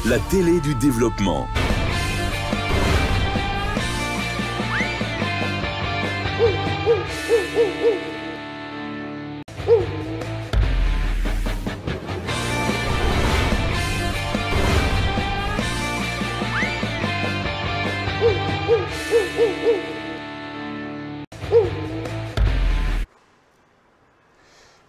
la télé du développement.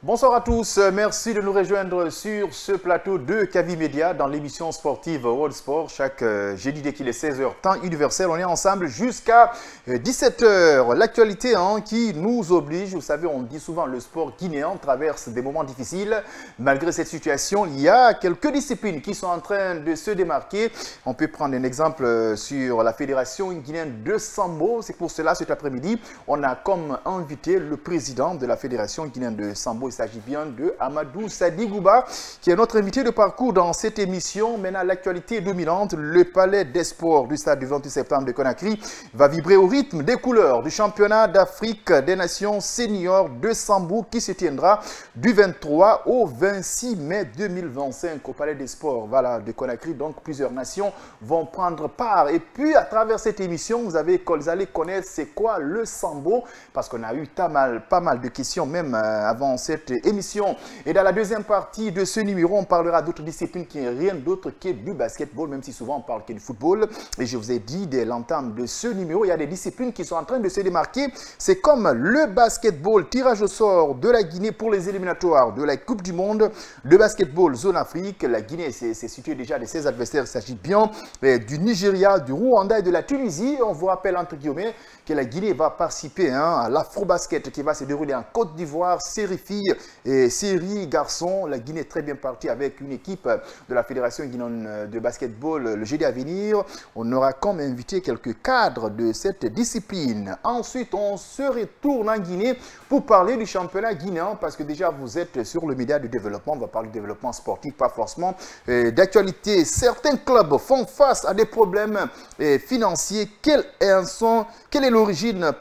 Bonsoir à tous, merci de nous rejoindre sur ce plateau de Kavi Média dans l'émission sportive World Sport. Chaque jeudi dès qu'il est 16h, temps universel, on est ensemble jusqu'à 17h. L'actualité qui nous oblige, vous savez, on dit souvent le sport guinéen traverse des moments difficiles. Malgré cette situation, il y a quelques disciplines qui sont en train de se démarquer. On peut prendre un exemple sur la Fédération guinéenne de Sambo. C'est pour cela, cet après-midi, on a comme invité le président de la Fédération guinéenne de Sambo. Il s'agit bien de Amadou Sadigouba, qui est notre invité de parcours dans cette émission. Maintenant, l'actualité dominante, le palais des sports du stade du 28 septembre de Conakry va vibrer au rythme des couleurs du championnat d'Afrique des nations seniors de Sambo qui se tiendra du 23 au 26 mai 2025 au palais des sports de Conakry. Donc, plusieurs nations vont prendre part. Et puis, à travers cette émission, vous allez connaître c'est quoi le Sambo, parce qu'on a eu pas mal de questions même avant cette émission. Et dans la deuxième partie de ce numéro, on parlera d'autres disciplines qui n'est rien d'autre que du basketball, même si souvent on parle que du football. Et je vous ai dit dès l'entame de ce numéro, il y a des disciplines qui sont en train de se démarquer. C'est comme le basketball, tirage au sort de la Guinée pour les éliminatoires de la Coupe du Monde, le basketball zone Afrique. La Guinée s'est située déjà de ses adversaires. Il s'agit bien du Nigeria, du Rwanda et de la Tunisie. On vous rappelle entre guillemets que la Guinée va participer à l'Afro-Basket qui va se dérouler en Côte d'Ivoire, série filles et série garçons. La Guinée est très bien partie avec une équipe de la Fédération guinéenne de basketball le jeudi à venir. On aura comme invité quelques cadres de cette discipline. Ensuite, on se retourne en Guinée pour parler du championnat guinéen parce que déjà vous êtes sur le média du développement. On va parler du développement sportif, pas forcément d'actualité. Certains clubs font face à des problèmes financiers. Quelle est l'origine,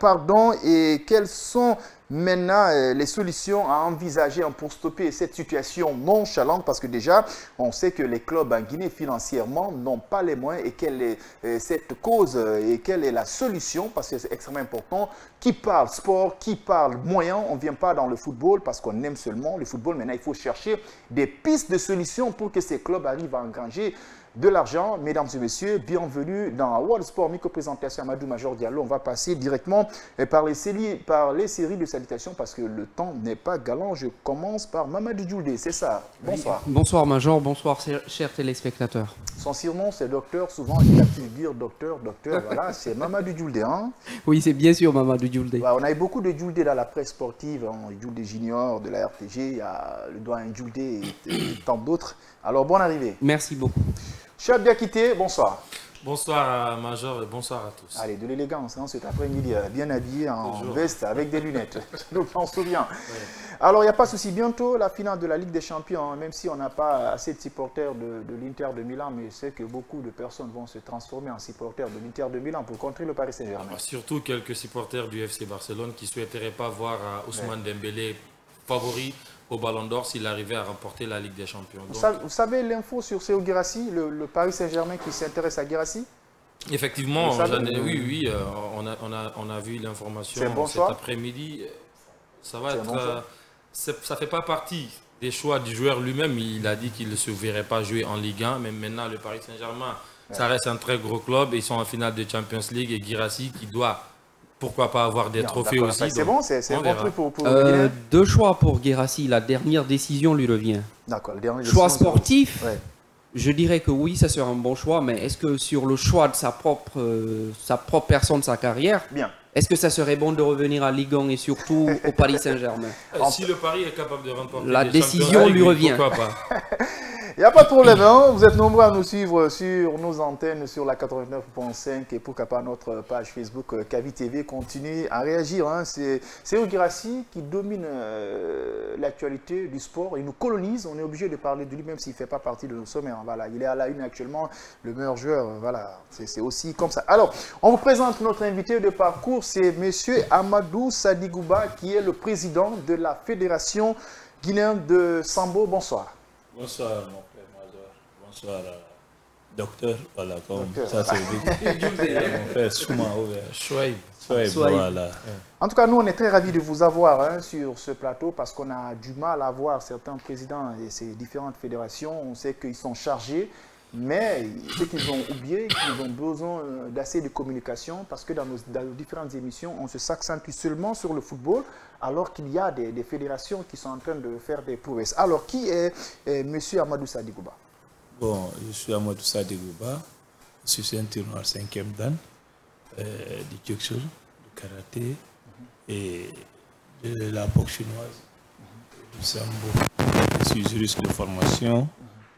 et quelles sont maintenant les solutions à envisager pour stopper cette situation nonchalante? Parce que déjà, on sait que les clubs en Guinée financièrement n'ont pas les moyens. Et quelle est cette cause et quelle est la solution? Parce que c'est extrêmement important. Qui parle sport, qui parle moyens? On ne vient pas dans le football parce qu'on aime seulement le football. Maintenant, il faut chercher des pistes de solutions pour que ces clubs arrivent à engranger de l'argent. Mesdames et messieurs, bienvenue dans World Sport, micro-présentation Amadou Major Diallo. On va passer directement par les séries de salutations parce que le temps n'est pas galant. Je commence par Mamadou Djoulde, c'est ça. Bonsoir. Bonsoir Major, bonsoir chers téléspectateurs. Son surnom c'est docteur, souvent il a pu dire docteur, voilà, c'est Mamadou Djoulde. Oui, c'est bien sûr Mamadou Djoulde. On a eu beaucoup de Djoulde dans la presse sportive, Djoulde Junior de la RTG, il y a le doyen Djoulde et tant d'autres. Alors, bonne arrivée. Merci beaucoup. Chab Diakité, bonsoir. Bonsoir Major et bonsoir à tous. Allez, de l'élégance cet après-midi, bien habillé en veste avec des lunettes. Donc on se souvient. Oui. Alors il n'y a pas de souci, bientôt la finale de la Ligue des Champions, même si on n'a pas assez de supporters de l'Inter de Milan, mais c'est que beaucoup de personnes vont se transformer en supporters de l'Inter de Milan pour contrer le Paris Saint-Germain. Surtout quelques supporters du FC Barcelone qui ne souhaiteraient pas voir Ousmane Dembélé favori au Ballon d'Or s'il arrivait à remporter la Ligue des Champions. Donc, vous savez l'info sur Serhou Guirassy, le Paris Saint-Germain qui s'intéresse à Guirassy? Effectivement, oui, on a vu l'information cet après-midi. Ça va être, ça fait pas partie des choix du joueur lui-même. Il a dit qu'il ne se verrait pas jouer en Ligue 1, mais maintenant le Paris Saint-Germain, ça reste un très gros club. Ils sont en finale de Champions League et Guirassy qui doit... Pourquoi pas avoir des trophées aussi. C'est bon, c'est un bon truc pour deux choix pour Guirassy. La dernière décision lui revient. D'accord. Choix sportif, je dirais que oui, ça serait un bon choix. Mais est-ce que sur le choix de sa propre personne, sa carrière, est-ce que ça serait bon de revenir à Ligue 1 et surtout au Paris Saint-Germain? Si le Paris est capable de remporter la décision lui revient. Pourquoi pas? Il n'y a pas de problème, vous êtes nombreux à nous suivre sur nos antennes, sur la 89.5 et pourquoi pas notre page Facebook Kavi TV. Continue à réagir. C'est Serhou Guirassy qui domine l'actualité du sport. Il nous colonise, on est obligé de parler de lui même s'il ne fait pas partie de nos sommets. Voilà. Il est à la une actuellement, le meilleur joueur. Voilà. C'est aussi comme ça. Alors, on vous présente notre invité de parcours, c'est M. Amadou Sadigouba qui est le président de la Fédération guinéenne de Sambo. Bonsoir. Bonsoir mon frère Major, bonsoir Docteur, voilà, comme ça c'est mon frère Souma Chouaib, voilà. En tout cas, nous, on est très ravis de vous avoir sur ce plateau parce qu'on a du mal à voir certains présidents et ces différentes fédérations. On sait qu'ils sont chargés, mais ce qu'ils ont oublié, qu'ils ont besoin d'assez de communication parce que dans nos différentes émissions, on se s'accentue seulement sur le football alors qu'il y a des fédérations qui sont en train de faire des prouesses. Alors, qui est M. Amadou Sadigouba? Bon, je suis Amadou Sadigouba, je suis ceinture noire 5e dan, du kickboxing, du karaté et de la boxe chinoise, du sambo. Je suis juriste de formation.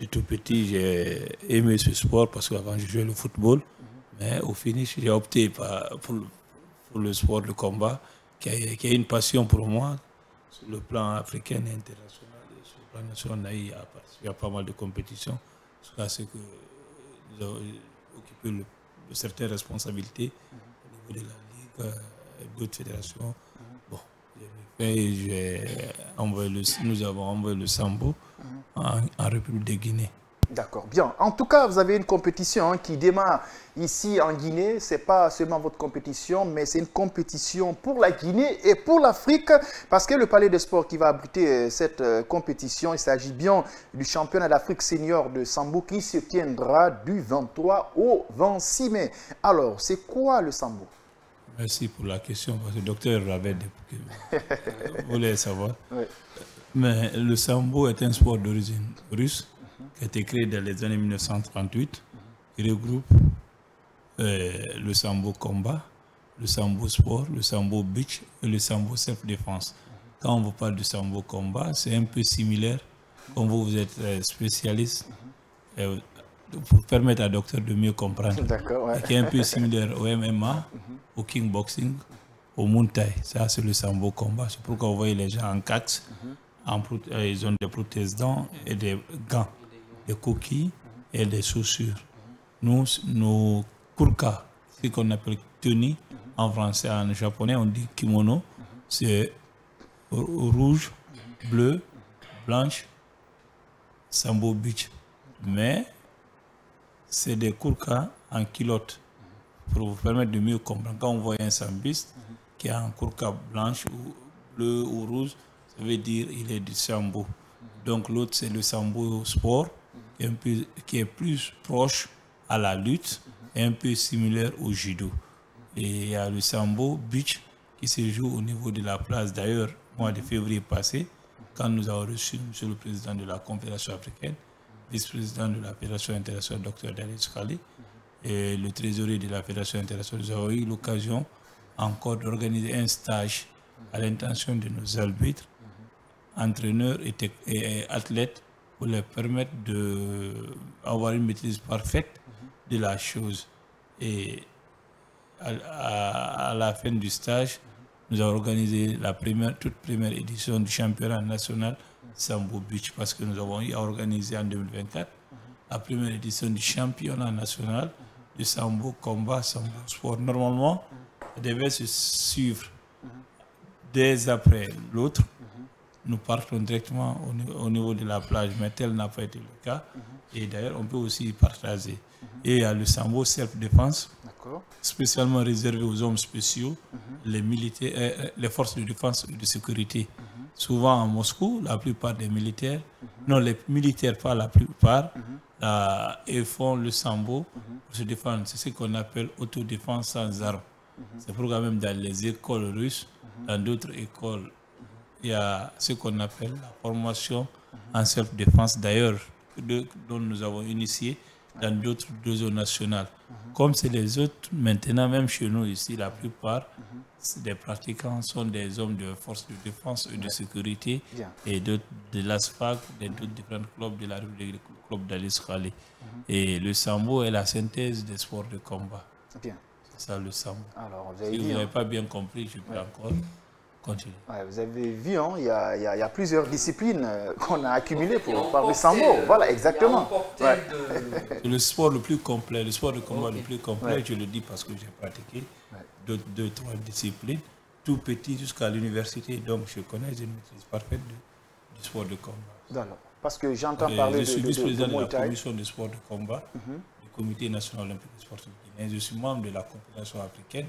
De tout petit, j'ai aimé ce sport parce qu'avant je jouais le football, mais au finish, j'ai opté pour le sport de combat qui a une passion pour moi sur le plan africain et international. Et sur le plan national, il y a pas mal de compétitions. C'est que nous avons occupé de certaines responsabilités au niveau de la Ligue et d'autres fédérations. Bon, nous avons envoyé le sambo en République de Guinée. D'accord, bien. En tout cas, vous avez une compétition qui démarre ici en Guinée. Ce n'est pas seulement votre compétition, mais c'est une compétition pour la Guinée et pour l'Afrique. Parce que le Palais des Sports qui va abriter cette compétition, il s'agit bien du championnat d'Afrique senior de sambo qui se tiendra du 23 au 26 mai. Alors, c'est quoi le sambo? Merci pour la question, parce que le docteur avait voulait savoir. Oui. Mais le sambo est un sport d'origine russe qui a été créé dans les années 1938. Il regroupe le sambo combat, le sambo sport, le sambo beach et le sambo self-défense. Quand on vous parle du sambo combat, c'est un peu similaire. Comme vous êtes spécialiste, pour permettre à docteur de mieux comprendre, qui est un peu similaire au MMA, au kickboxing, au Muay Thai. Ça, c'est le sambo combat. C'est pourquoi vous voyez les gens en catch. Ils ont des prothèses dents et des gants, des coquilles et des chaussures. Nos kurka, ce qu'on appelle tenue, en français, en japonais, on dit kimono, c'est rouge, bleu, blanche, sambo beach. Mais c'est des kurka en culotte pour vous permettre de mieux comprendre. Quand on voit un sambiste qui a un kurka blanche ou bleu ou rouge, ça veut dire qu'il est du sambo. Donc l'autre, c'est le sambo sport, qui est plus proche à la lutte et un peu similaire au judo. Et il y a le sambo beach qui se joue au niveau de la place. D'ailleurs, au mois de février passé, quand nous avons reçu M. le Président de la Confédération africaine, vice-président de la Fédération internationale, Dr Daniel Scali, et le trésorier de la Fédération internationale, nous avons eu l'occasion encore d'organiser un stage à l'intention de nos arbitres, entraîneurs et athlètes pour leur permettre d'avoir une maîtrise parfaite de la chose. Et à la fin du stage, nous avons organisé la toute première édition du championnat national Sambo Beach parce que nous avons organisé en 2024 la première édition du championnat national de Sambo Combat, Sambo Sport. Normalement, elle devait se suivre dès après l'autre. Nous partons directement au niveau de la plage, mais tel n'a pas été le cas. Et d'ailleurs, on peut aussi partager. Et il y a le sambo self-défense, spécialement réservé aux hommes spéciaux, les militaires, les forces de défense et de sécurité. Souvent à Moscou, la plupart des militaires, non, les militaires pas la plupart, ils font le sambo pour se défendre. C'est ce qu'on appelle autodéfense sans armes. C'est pourquoi même dans les écoles russes, dans d'autres écoles, il y a ce qu'on appelle la formation en self-défense, d'ailleurs, dont nous avons initié dans d'autres deux zones nationales. Comme c'est les autres, maintenant, même chez nous ici, la plupart des pratiquants sont des hommes de forces de défense et de sécurité et de l'ASFAC, d'autres différents clubs de la République, le club d'Alice Khali. Et le sambo est la synthèse des sports de combat. C'est ça le sambo. Alors, si vous n'avez pas bien compris, je peux encore continuer. Vous avez vu, il y a plusieurs disciplines qu'on a accumulées pour parler sambo. Voilà, exactement. C'est le sport le plus complet, le sport de combat le plus complet. Je le dis parce que j'ai pratiqué deux, trois disciplines, tout petit jusqu'à l'université. Donc je connais une maîtrise parfaite du sport de combat. D'accord. Parce que j'entends parler je suis vice-président de la commission de sport de combat du Comité national olympique et sportif guinéen. Je suis membre de la Confédération africaine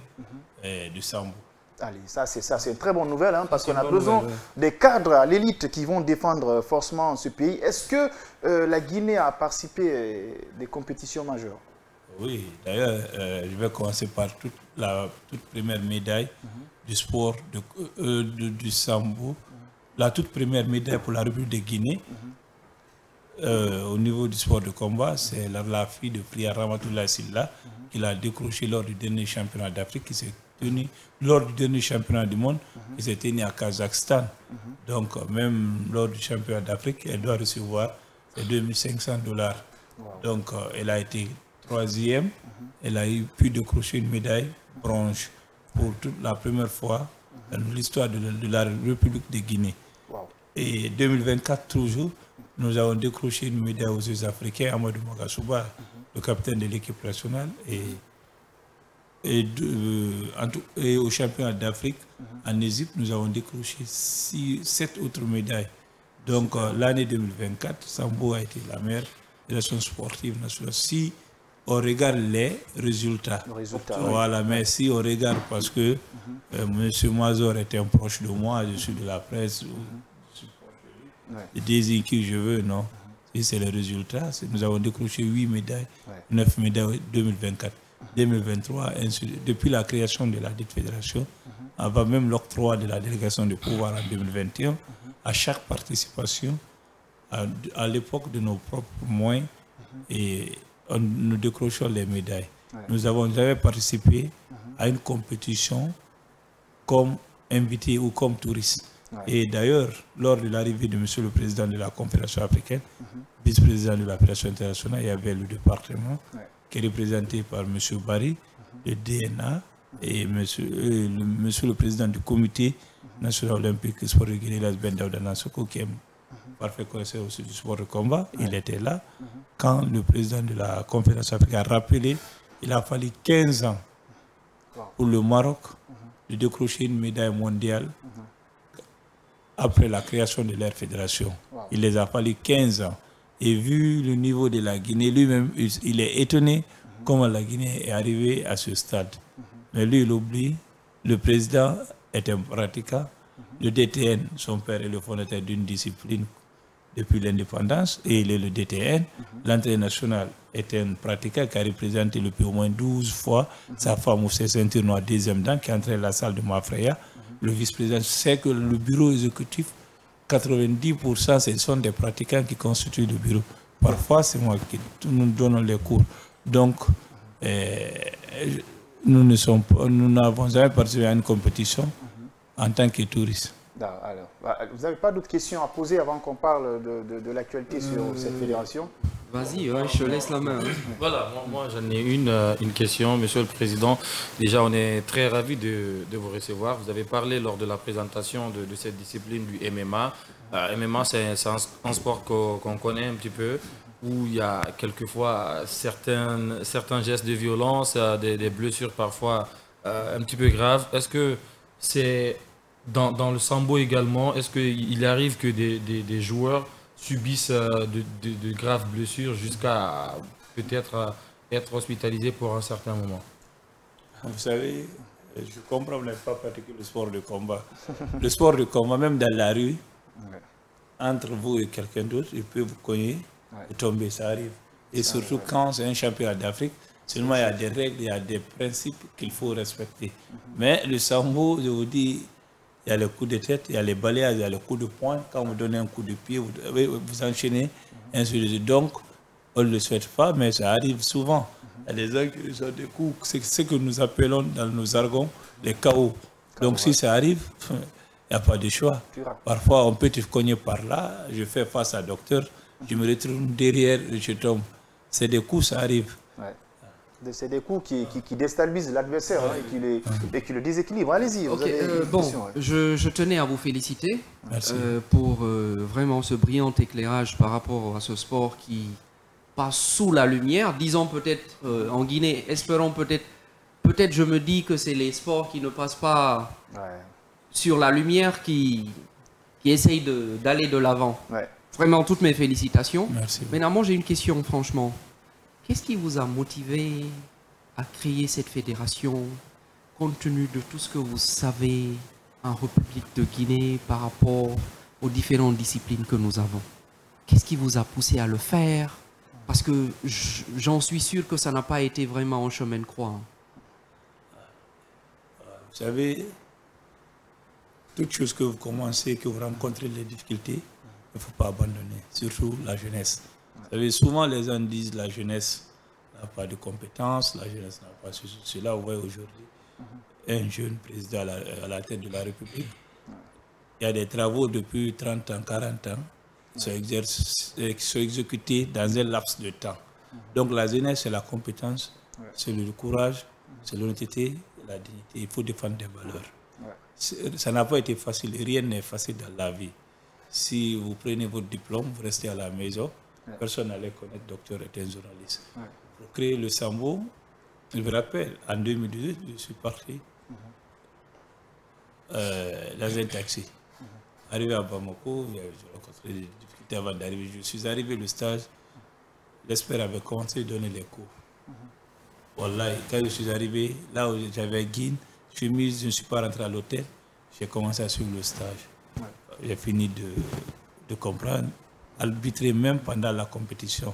de sambo. Allez, ça c'est une très bonne nouvelle, hein, parce qu'on a besoin des cadres à l'élite qui vont défendre forcément ce pays. Est-ce que la Guinée a participé à des compétitions majeures? Oui, d'ailleurs, je vais commencer par la toute première médaille du sport du sambo. La toute première médaille pour la République de Guinée au niveau du sport de combat, c'est la fille de Priya Ramatoulaye Sylla qui l'a décroché lors du dernier championnat d'Afrique qui s'est tenu lors du dernier championnat du monde qui s'est tenu à Kazakhstan. Donc même lors du championnat d'Afrique, elle doit recevoir ses $2500. Donc elle a été 3e. Elle a pu décrocher une médaille bronze pour toute la première fois dans l'histoire de la République de Guinée. Et 2024 toujours, nous avons décroché une médaille aux Jeux africains, Amadou Magasuba, le capitaine de l'équipe nationale, et au championnat d'Afrique, en Égypte, nous avons décroché 7 autres médailles. Donc l'année 2024, Sambo a été la meilleure fédération sportive nationale. Si on regarde les résultats, voilà, mais si on regarde parce que M. Mazor est un proche de moi, je suis de la presse, je désigne qui je veux, non. Et c'est les résultats. Nous avons décroché 8 médailles, 9 médailles en 2024. 2023, depuis la création de la dite fédération, avant même l'octroi de la délégation de pouvoir en 2021, à chaque participation, à l'époque de nos propres moyens, et nous décrochons les médailles. Nous avons jamais participé à une compétition comme invité ou comme touriste. Et d'ailleurs, lors de l'arrivée de M. le Président de la Confédération africaine, vice-président de la Fédération internationale, il y avait le département qui est représenté par M. Barry, le DNA, et monsieur le Président du Comité national olympique et sportif Guinée, Ben Daouda Nassoko, qui est parfait connaisseur aussi du sport de combat. Il était là. Quand le Président de la Confédération africaine a rappelé, il a fallu 15 ans pour le Maroc de décrocher une médaille mondiale après la création de leur fédération. Il les a fallu 15 ans. Et vu le niveau de la Guinée, lui-même, il est étonné comment la Guinée est arrivée à ce stade. Mais lui, il oublie, le président est un pratiquant. Le DTN, son père est le fondateur d'une discipline depuis l'indépendance, et il est le DTN. L'entraîneur national est un pratiquant qui a représenté le pays au moins 12 fois. Sa femme, c'est ceinture noire deuxième dan, qui entraîne la salle de Mafreya. Le vice-président sait que le bureau exécutif, 90%, ce sont des pratiquants qui constituent le bureau. Parfois, c'est moi qui nous donnons les cours. Donc, nous n'avons jamais participé à une compétition en tant que touristes. Alors, vous n'avez pas d'autres questions à poser avant qu'on parle de l'actualité sur cette fédération? Vas-y, je te laisse la main. Voilà, moi j'en ai une question, Monsieur le Président. Déjà, on est très ravis de vous recevoir. Vous avez parlé lors de la présentation de cette discipline du MMA. MMA, c'est un sport qu'on connaît un petit peu, où il y a quelquefois certains gestes de violence, des blessures parfois un petit peu graves. Est-ce que c'est dans le sambo également, est-ce qu'il arrive que des joueurs subissent de graves blessures jusqu'à peut-être être hospitalisés pour un certain moment? Vous savez, je comprends, vous n'avez pas pratiqué le sport de combat. Le sport de combat, même dans la rue, entre vous et quelqu'un d'autre, il peut vous cogner, vous tomber, ça arrive. Et surtout quand c'est un championnat d'Afrique, seulement il y a des règles, il y a des principes qu'il faut respecter. Mais le sambo, je vous dis, il y a les coups de tête, il y a les balayages, il y a les coups de poing. Quand vous donnez un coup de pied, vous enchaînez, ainsi de suite. Donc, on ne le souhaite pas, mais ça arrive souvent. Il y a des gens qui ont des coups, c'est ce que nous appelons dans nos jargons les KO. Donc, si ça arrive, il n'y a pas de choix. Parfois, on peut te cogner par là, je fais face à docteur, je me retrouve derrière et je tombe. C'est des coups, ça arrive. C'est des coups qui déstabilisent l'adversaire et qui le déséquilibrent. Allez-y, vous avez une question, je tenais à vous féliciter pour vraiment ce brillant éclairage par rapport à ce sport qui passe sous la lumière. Disons peut-être en Guinée, espérons peut-être je me dis que c'est les sports qui ne passent pas sur la lumière qui essayent d'aller de l'avant. Vraiment toutes mes félicitations. Merci. Maintenant, j'ai une question franchement. Qu'est-ce qui vous a motivé à créer cette fédération, compte tenu de tout ce que vous savez en République de Guinée par rapport aux différentes disciplines que nous avons? Qu'est-ce qui vous a poussé à le faire? Parce que j'en suis sûr que ça n'a pas été vraiment un chemin de croix. Vous savez, toute chose que vous commencez, que vous rencontrez les difficultés, il ne faut pas abandonner, surtout la jeunesse. Vous savez, souvent les gens disent la jeunesse n'a pas de compétences, la jeunesse n'a pas ceci. Cela, vous voyez aujourd'hui, un jeune président à la tête de la République. Il y a des travaux depuis 30 ans, 40 ans qui sont exécutés dans un laps de temps. Donc la jeunesse, c'est la compétence, c'est le courage, c'est l'honnêteté, la dignité. Il faut défendre des valeurs. Ça n'a pas été facile, rien n'est facile dans la vie. Si vous prenez votre diplôme, vous restez à la maison, personne n'allait connaître docteur et un journaliste. Pour créer le Sambo, je me rappelle, en 2018, je suis parti dans un taxi. Arrivé à Bamako, j'ai rencontré des difficultés avant d'arriver. Je suis arrivé au stage, l'espère avait commencé à donner les cours. Voilà, quand je suis arrivé, là où j'avais guine, je ne suis pas rentré à l'hôtel, j'ai commencé à suivre le stage. J'ai fini de comprendre, arbitrer même pendant la compétition.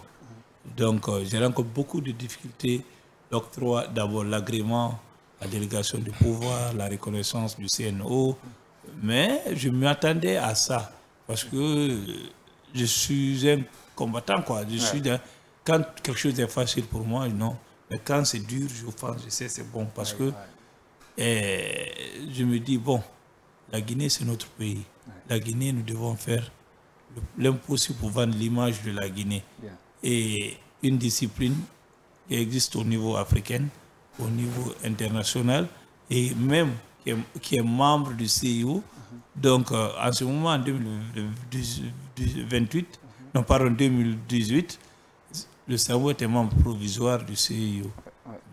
Donc j'ai rencontré beaucoup de difficultés, l'octroi, d'abord l'agrément, la délégation du pouvoir, la reconnaissance du CNO, mais je m'attendais à ça, parce que je suis un combattant, quoi. Quand quelque chose est facile pour moi, non. Mais quand c'est dur, je sais c'est bon, parce que je me dis, bon, la Guinée, c'est notre pays. La Guinée, nous devons faire l'impossible pour vendre l'image de la Guinée. Et une discipline qui existe au niveau africain, au niveau international, et même qui est membre du CIO. Donc, en ce moment, en 2018, le Sambo était membre provisoire du CIO.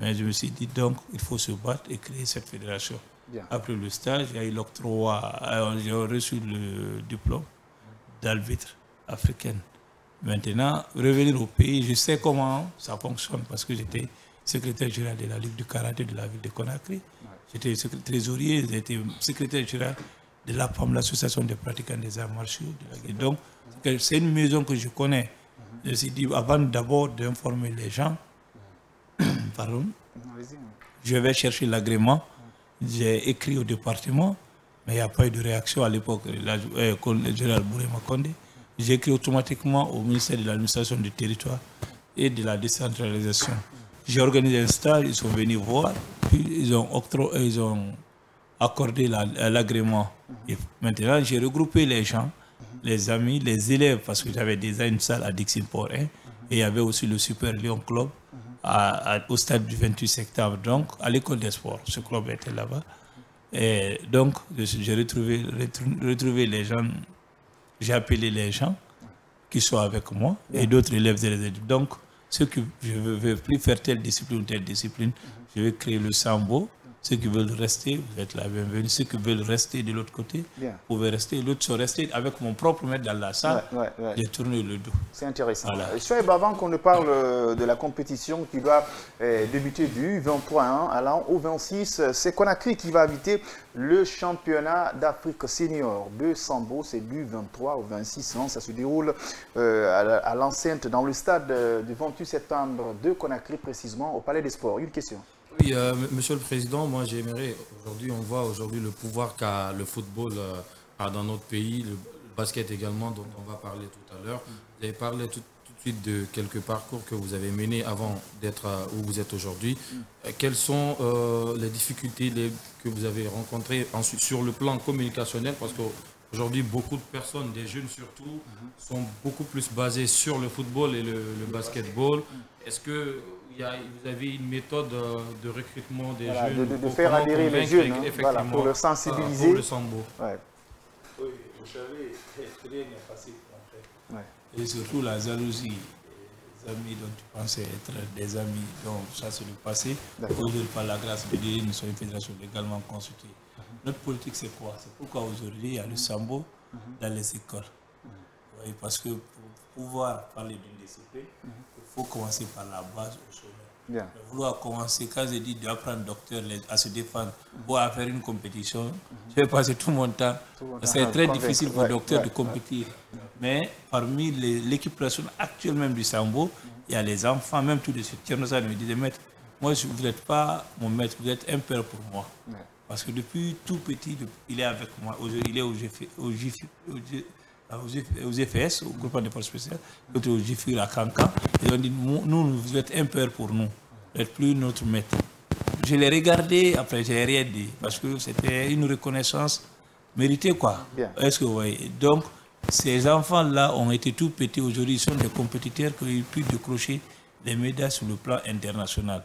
Mais je me suis dit, donc, il faut se battre et créer cette fédération. Après le stage, il y a eu l'octroi, j'ai reçu le diplôme d'arbitre africain. Maintenant, revenir au pays, je sais comment ça fonctionne parce que j'étais secrétaire général de la Ligue du karaté de la ville de Conakry. J'étais trésorier, j'étais secrétaire général de l'APAM, l'association des pratiquants des arts martiaux de la Guinée. Donc, c'est une maison que je connais. Je me suis dit, avant d'abord d'informer les gens, pardon, je vais chercher l'agrément. J'ai écrit au département, mais il n'y a pas eu de réaction à l'époque. Le général Bourema Condé. J'ai écrit automatiquement au ministère de l'administration du territoire et de la décentralisation. J'ai organisé un stage, ils sont venus voir, puis ils ont accordé l'agrément. Et maintenant, j'ai regroupé les gens, les amis, les élèves, parce que j'avais déjà une salle à Dixie-Port 1, et il y avait aussi le Super Lion Club au stade du 28 septembre, donc à l'école des sports. Ce club était là-bas. Et donc, j'ai retrouvé les gens. J'ai appelé les gens qui sont avec moi et d'autres élèves et les études. Donc, ceux qui ne veulent plus faire telle discipline ou telle discipline, je vais créer le Sambo. Ceux qui veulent rester, vous êtes la bienvenue. Ceux qui veulent rester de l'autre côté, vous pouvez rester. L'autre sont restés avec mon propre maître dans la salle. J'ai tourné le dos. C'est intéressant. Voilà. Avant qu'on ne parle de la compétition qui doit débuter du 23 allant au 26, c'est Conakry qui va habiter le championnat d'Afrique senior de Sambo. C'est du 23 au 26 ans. Ça se déroule à l'enceinte dans le stade du 28 septembre de Conakry, précisément au Palais des Sports. Une question. Oui, Monsieur le Président, moi j'aimerais, aujourd'hui on voit aujourd'hui le pouvoir qu'a le football dans notre pays, le basket également dont on va parler tout à l'heure. Vous avez parlé tout de suite de quelques parcours que vous avez menés avant d'être où vous êtes aujourd'hui. Quelles sont les difficultés que vous avez rencontrées ensuite sur le plan communicationnel, parce qu'aujourd'hui beaucoup de personnes, des jeunes surtout, sont beaucoup plus basés sur le football et le basketball. Est-ce que vous avez une méthode de recrutement des jeunes de faire adhérer les jeunes, pour le sensibiliser pour le Sambo? Oui, vous savez, rien n'est facile en fait. Et surtout la jalousie des amis dont tu pensais être des amis, donc ça c'est le passé. Aujourd'hui, par la grâce de Dieu, nous sommes une fédération légalement constituée. Notre politique c'est quoi? C'est pourquoi aujourd'hui il y a le Sambo dans les écoles. Oui, parce que pour pouvoir parler d'une discipline, il faut commencer par la base au sommet. Bien. Vouloir commencer, quand je dis d'apprendre docteur à se défendre ou à faire une compétition, je vais passer tout mon temps. C'est très difficile pour le docteur de compétir. Mais parmi l'équipe nationale actuelle même du Sambo, il y a les enfants, même tous les Tchernosa me disaient, maître, moi vous n'êtes pas mon maître, vous êtes un père pour moi. Parce que depuis tout petit, il est avec moi. Il est aux FS, au groupe de force spéciale, l'autre au GIFIR à Kanka. Ils ont dit, nous, vous êtes un père pour nous, vous n'êtes plus notre maître. Je l'ai regardé, après je n'ai rien dit, parce que c'était une reconnaissance méritée, quoi. Est-ce que vous voyez? Donc, ces enfants-là ont été tout petits. Aujourd'hui, ils sont des compétiteurs qui ont pu décrocher des médailles sur le plan international.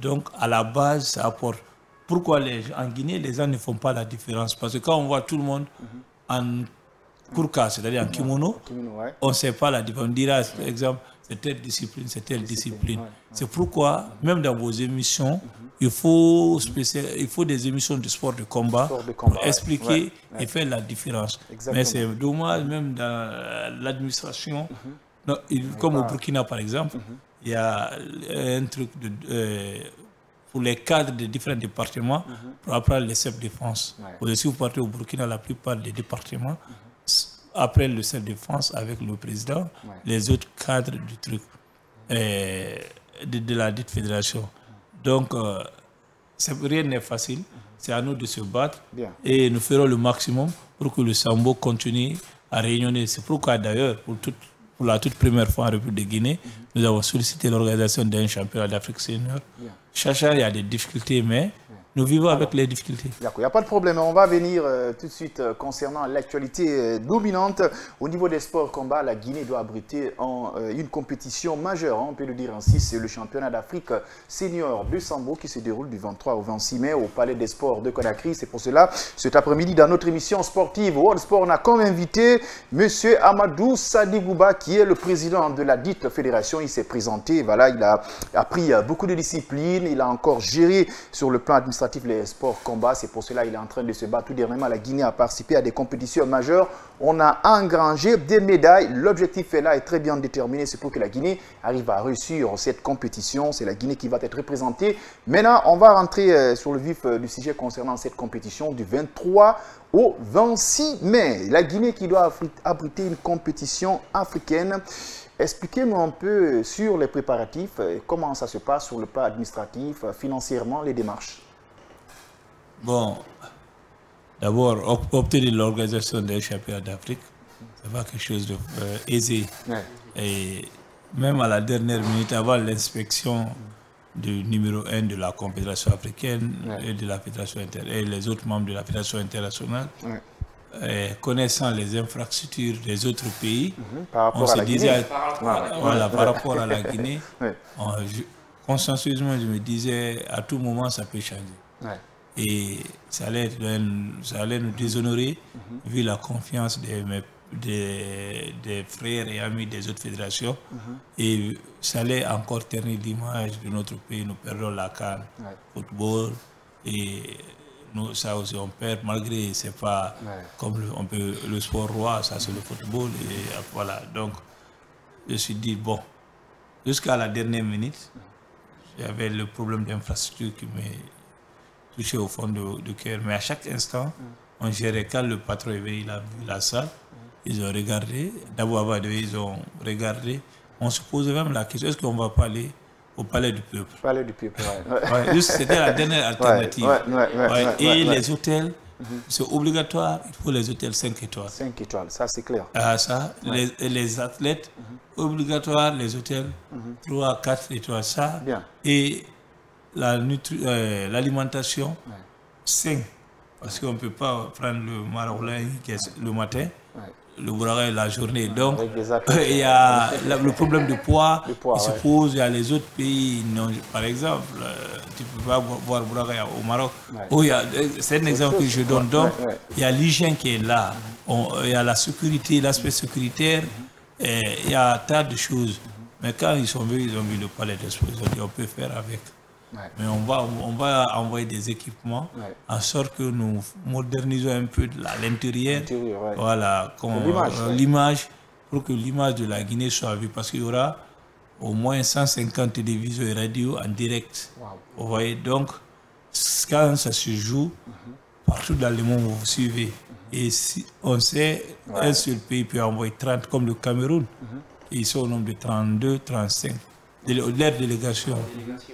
Donc, à la base, ça apporte. Pourquoi en Guinée, les gens ne font pas la différence? Parce que quand on voit tout le monde en Kurka, c'est-à-dire en kimono, on ne sait pas la différence. On dira, par exemple, c'est telle discipline, c'est telle discipline. C'est pourquoi, même dans vos émissions, il faut des émissions de sport de combat pour expliquer et faire la différence. Mais c'est dommage, même dans l'administration, comme au Burkina par exemple, il y a un truc pour les cadres des différents départements pour apprendre les self-défense. Si vous partez au Burkina, la plupart des départements après le self-défense avec le président, les autres cadres du truc, de la dite fédération. Donc, rien n'est facile. C'est à nous de se battre et nous ferons le maximum pour que le Sambo continue à rayonner. C'est pourquoi d'ailleurs, pour la toute première fois en République de Guinée, nous avons sollicité l'organisation d'un championnat d'Afrique senior. Chacha, il y a des difficultés, mais nous vivons avec les difficultés. D'accord, il n'y a pas de problème. On va venir tout de suite concernant l'actualité dominante. Au niveau des sports combat, la Guinée doit abriter une compétition majeure, on peut le dire ainsi. C'est le championnat d'Afrique senior de Sambo qui se déroule du 23 au 26 mai au Palais des Sports de Conakry. C'est pour cela, cet après-midi, dans notre émission sportive World Sport, on a comme invité M. Amadou Sadigouba, qui est le président de la dite fédération. Il s'est présenté, voilà, il a appris beaucoup de disciplines, il a encore géré sur le plan administratif les sports combat. C'est pour cela qu'il est en train de se battre. Tout dernièrement, la Guinée a participé à des compétitions majeures. On a engrangé des médailles. L'objectif est là, est très bien déterminé. C'est pour que la Guinée arrive à réussir cette compétition. C'est la Guinée qui va être représentée. Maintenant, on va rentrer sur le vif du sujet concernant cette compétition du 23 au 26 mai. La Guinée qui doit abriter une compétition africaine. Expliquez-moi un peu sur les préparatifs, comment ça se passe sur le plan administratif, financièrement, les démarches. Bon, d'abord, obtenir l'organisation des championnats d'Afrique, c'est pas quelque chose d'aisé. Et même à la dernière minute, avant l'inspection du numéro 1 de la Confédération africaine et de la Fédération et les autres membres de la Fédération internationale, connaissant les infrastructures des autres pays, on se disait, par rapport à la Guinée, consensueusement, je me disais, à tout moment, ça peut changer. Et ça allait nous déshonorer, vu la confiance des frères et amis des autres fédérations. Et ça allait encore ternir l'image de notre pays. Nous perdons la CAN, football, et nous, ça aussi on perd, malgré c'est pas comme le sport roi, ça c'est le football. Et voilà, donc je me suis dit, bon, jusqu'à la dernière minute, j'avais le problème d'infrastructure qui m'est touché au fond du cœur. Mais à chaque instant, on gérait. Quand le patron est venu, il a vu la salle, ils ont regardé. D'abord, ils ont regardé. On se posait même la question, est-ce qu'on ne va pas aller au Palais du Peuple? Palais du Peuple, c'était la dernière alternative. Et les hôtels, c'est obligatoire, il faut les hôtels 5 étoiles. 5 étoiles, ça c'est clair. Les athlètes, obligatoire, les hôtels 3, 4 étoiles, ça. Bien. Et l'alimentation, 5. Parce qu'on ne peut pas prendre le maroilin le matin, le bourraga la journée. Donc, il y a le problème de poids qui se pose. Il y a les autres pays. Par exemple, tu ne peux pas boire bourraga au Maroc. C'est un exemple que je donne. Donc, il y a l'hygiène qui est là. Il y a la sécurité, l'aspect sécuritaire. Il y a tas de choses. Mais quand ils sont venus, ils ont vu le palais d'Expo. Ils ont dit on peut faire avec. Mais on va envoyer des équipements en sorte que nous modernisons un peu l'intérieur, voilà, l'image, pour que l'image de la Guinée soit vue. Parce qu'il y aura au moins 150 télévisions et radios en direct. Wow. Vous voyez, donc, quand ça se joue, partout dans le monde, vous suivez. Et si on sait, un seul pays peut envoyer 30, comme le Cameroun. Ils sont au nombre de 32, 35. Leur délégation,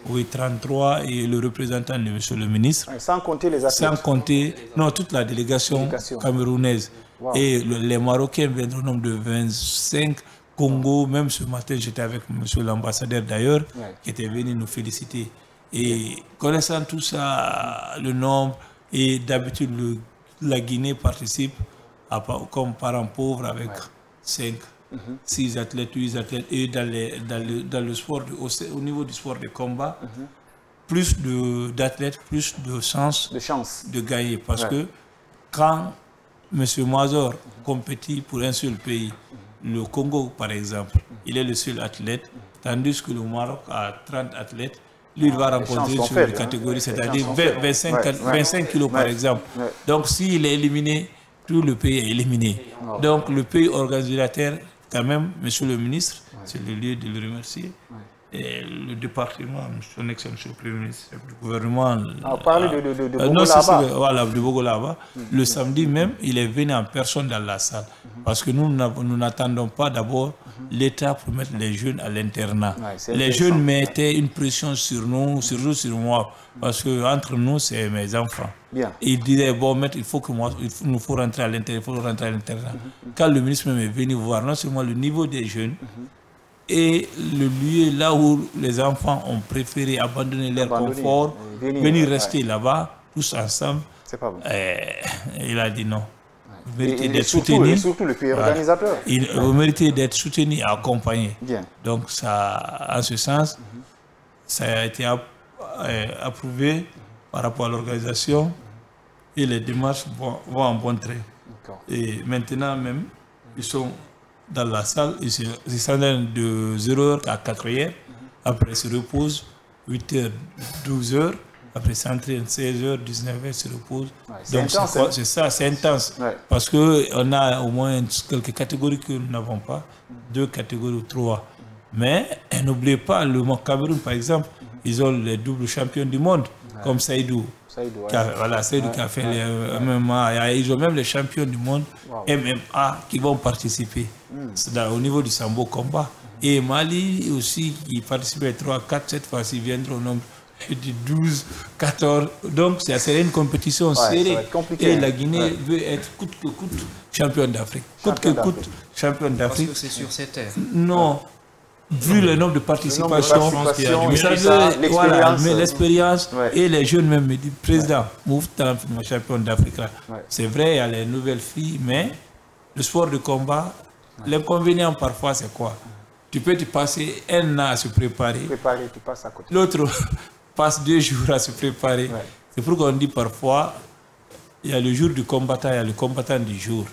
oui, 33, et le représentant de monsieur le ministre. Sans compter les athlètes. Sans compter, non, toute la délégation camerounaise. Wow. Et les Marocains viennent au nombre de 25. Congo, même ce matin, j'étais avec monsieur l'ambassadeur d'ailleurs, qui était venu nous féliciter. Et connaissant tout ça, le nombre, et d'habitude, la Guinée participe comme parent pauvre avec 5. 6 athlètes, 8 athlètes, et dans le sport, au niveau du sport de combat, plus d'athlètes, plus de chances de gagner. Parce que quand M. Mazor compétit pour un seul pays, le Congo par exemple, il est le seul athlète, tandis que le Maroc a 30 athlètes, lui il va remporter sur une catégorie, c'est-à-dire 25 kilos par exemple. Donc s'il est éliminé, tout le pays est éliminé. Donc le pays organisateur, quand même, monsieur le ministre, c'est le lieu de le remercier. Et le département, son excellence le Premier ministre du gouvernement. On parle de Bogolaba. Voilà, de Bogolaba. Le samedi même, il est venu en personne dans la salle. Parce que nous n'attendons pas d'abord l'État pour mettre les jeunes à l'internat. Les jeunes mettaient une pression sur nous, surtout sur moi. Parce qu'entre nous, c'est mes enfants. Bien. Et ils disaient, bon, maître, il nous faut rentrer à l'internat. Quand le ministre même est venu voir non seulement le niveau des jeunes, et le lieu là où les enfants ont préféré abandonner leur confort, venir rester là-bas, tous ensemble, c'est pas bon. Il a dit non. Vous méritez d'être soutenu. Et surtout le pays organisateur. Vous méritez d'être soutenu et accompagné. Bien. Donc, ça, en ce sens, ça a été approuvé par rapport à l'organisation et les démarches vont en bon train. Et maintenant même, ils sont dans la salle, ils s'entraînent de 0h à 4h, après ils se reposent, 8h, 12h, après s'entraînent 16h, 19h, se reposent. Donc c'est ça, c'est intense. Parce qu'on a au moins quelques catégories que nous n'avons pas, 2 catégories ou 3. Mais n'oubliez pas, le Cameroun par exemple, ils ont les doubles champions du monde, comme Saïdou. Saïdou qui a fait les MMA. Ils ont même les champions du monde MMA qui vont participer au niveau du sambo combat. Et Mali aussi, qui participe à 3, 4, 7 fois, ils viendront au nombre de 12, 14. Donc c'est une compétition serrée. Et la Guinée veut être coûte que coûte champion d'Afrique. Coûte que coûte champion d'Afrique. Parce que c'est sur cette terre. Non. Vu le nombre de participations, l'expérience et les jeunes même me disent, président, Mouf Talam, champion d'Afrique. C'est vrai, il y a les nouvelles filles, mais le sport de combat, l'inconvénient parfois c'est quoi? Tu peux te passer 1 an à se préparer, l'autre passe 2 jours à se préparer. C'est pourquoi on dit parfois, il y a le jour du combattant, il y a le combattant du jour.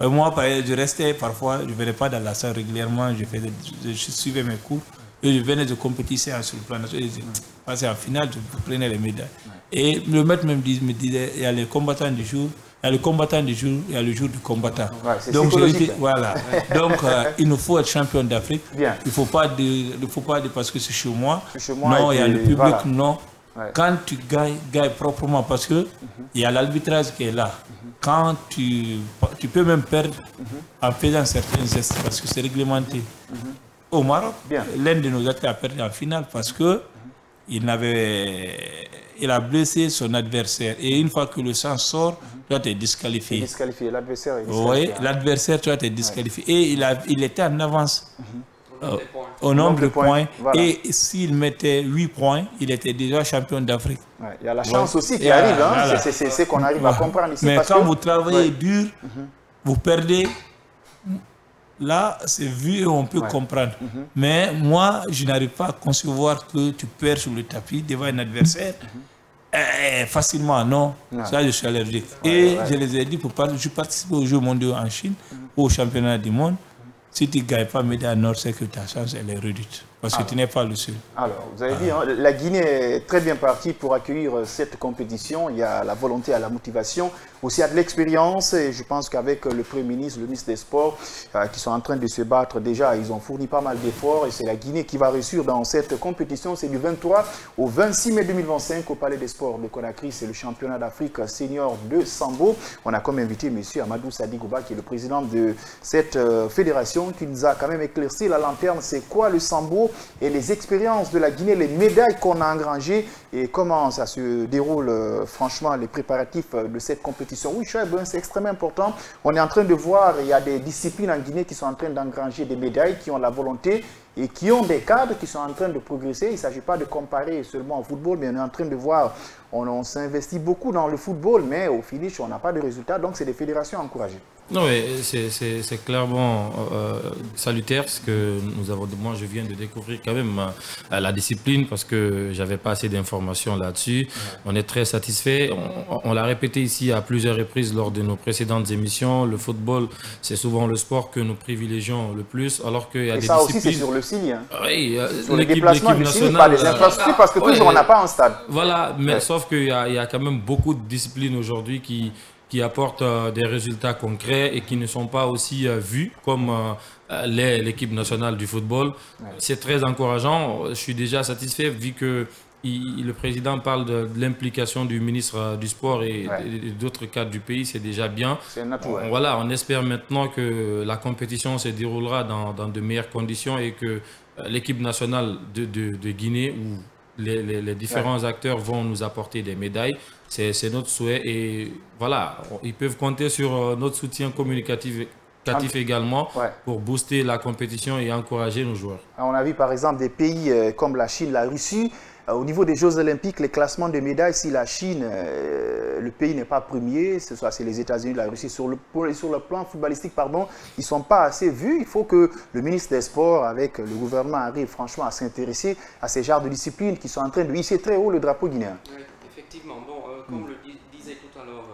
Moi, je restais parfois, je ne venais pas dans la salle régulièrement, je suivais mes cours, et je venais de compétition sur le plan national. Je passais en finale, je prenais les médailles. Et le maître me disait, il y a les combattants du jour, il y a le combattant du jour, il y a le jour du combattant. Donc, voilà. Donc, il nous faut être champion d'Afrique. Il ne faut pas dire parce que c'est chez moi. Non, il y a le public, non. Quand tu gagnes proprement, parce que il y a l'arbitrage qui est là. Quand tu peux même perdre en faisant certains gestes, parce que c'est réglementé. Au Maroc, l'un de nos athlètes a perdu en finale parce que il a blessé son adversaire. Et une fois que le sang sort, toi tu es disqualifié. L'adversaire est disqualifié. Oui, l'adversaire, toi tu es disqualifié. Et il était en avance. Au nombre de points. Voilà. Et s'il mettait 8 points, il était déjà champion d'Afrique. Il y a la chance aussi qui arrive. Hein? C'est ce qu'on arrive à comprendre ici. Mais parce quand vous travaillez dur, vous perdez. Là, c'est vu et on peut comprendre. Mais moi, je n'arrive pas à concevoir que tu perds sur le tapis devant un adversaire. Facilement, non. Ça, je suis allergique. Et je les ai dit, je participe aux Jeux mondiaux en Chine, au championnat du monde. Si tu ne gagnes pas médaille en or, c'est que ta chance elle est réduite. parce que tu n'es pas le seul. Alors, vous avez dit, hein, la Guinée est très bien partie pour accueillir cette compétition. Il y a la volonté, il y a la motivation, aussi il y a de l'expérience. Et je pense qu'avec le Premier ministre, le ministre des Sports, qui sont en train de se battre déjà, ils ont fourni pas mal d'efforts. Et c'est la Guinée qui va réussir dans cette compétition. C'est du 23 au 26 mai 2025 au Palais des Sports de Conakry. C'est le championnat d'Afrique senior de Sambo. On a comme invité M. Amadou Sadigouba, qui est le président de cette fédération, qui nous a quand même éclairci la lanterne. C'est quoi le Sambo et les expériences de la Guinée, les médailles qu'on a engrangées et comment ça se déroule, franchement, les préparatifs de cette compétition. Oui, c'est extrêmement important. On est en train de voir, il y a des disciplines en Guinée qui sont en train d'engranger des médailles, qui ont la volonté et qui ont des cadres qui sont en train de progresser. Il ne s'agit pas de comparer seulement au football, mais on est en train de voir, on s'investit beaucoup dans le football, mais au finish, on n'a pas de résultats. Donc, c'est des fédérations encouragées. Non, mais c'est clairement salutaire ce que nous avons. Moi, je viens de découvrir quand même la discipline parce que j'avais pas assez d'informations là-dessus. Ouais. On est très satisfait. On l'a répété ici à plusieurs reprises lors de nos précédentes émissions. Le football, c'est souvent le sport que nous privilégions le plus, alors qu'il y a des disciplines. Ça aussi, c'est sur le signe. Hein. Oui, sur les déplacements du signe, pas les infrastructures, parce que toujours on n'a pas un stade. Voilà, mais sauf qu'il y a quand même beaucoup de disciplines aujourd'hui qui apportent des résultats concrets et qui ne sont pas aussi vus comme l'équipe nationale du football. Ouais. C'est très encourageant. Je suis déjà satisfait vu que le président parle de l'implication du ministre du Sport et d'autres cadres du pays. C'est déjà bien. Voilà, on espère maintenant que la compétition se déroulera dans de meilleures conditions et que l'équipe nationale de Guinée ou les différents acteurs vont nous apporter des médailles. C'est notre souhait et voilà, ils peuvent compter sur notre soutien communicatif également pour booster la compétition et encourager nos joueurs. On a vu par exemple des pays comme la Chine, la Russie. Au niveau des Jeux Olympiques, les classements de médailles, si la Chine, le pays n'est pas premier, c'est les États-Unis, la Russie, sur le plan footballistique, pardon, ils ne sont pas assez vus. Il faut que le ministre des Sports, avec le gouvernement, arrive franchement à s'intéresser à ces genres de disciplines qui sont en train de hisser très haut le drapeau guinéen. Oui, effectivement. Bon, comme le disait tout à l'heure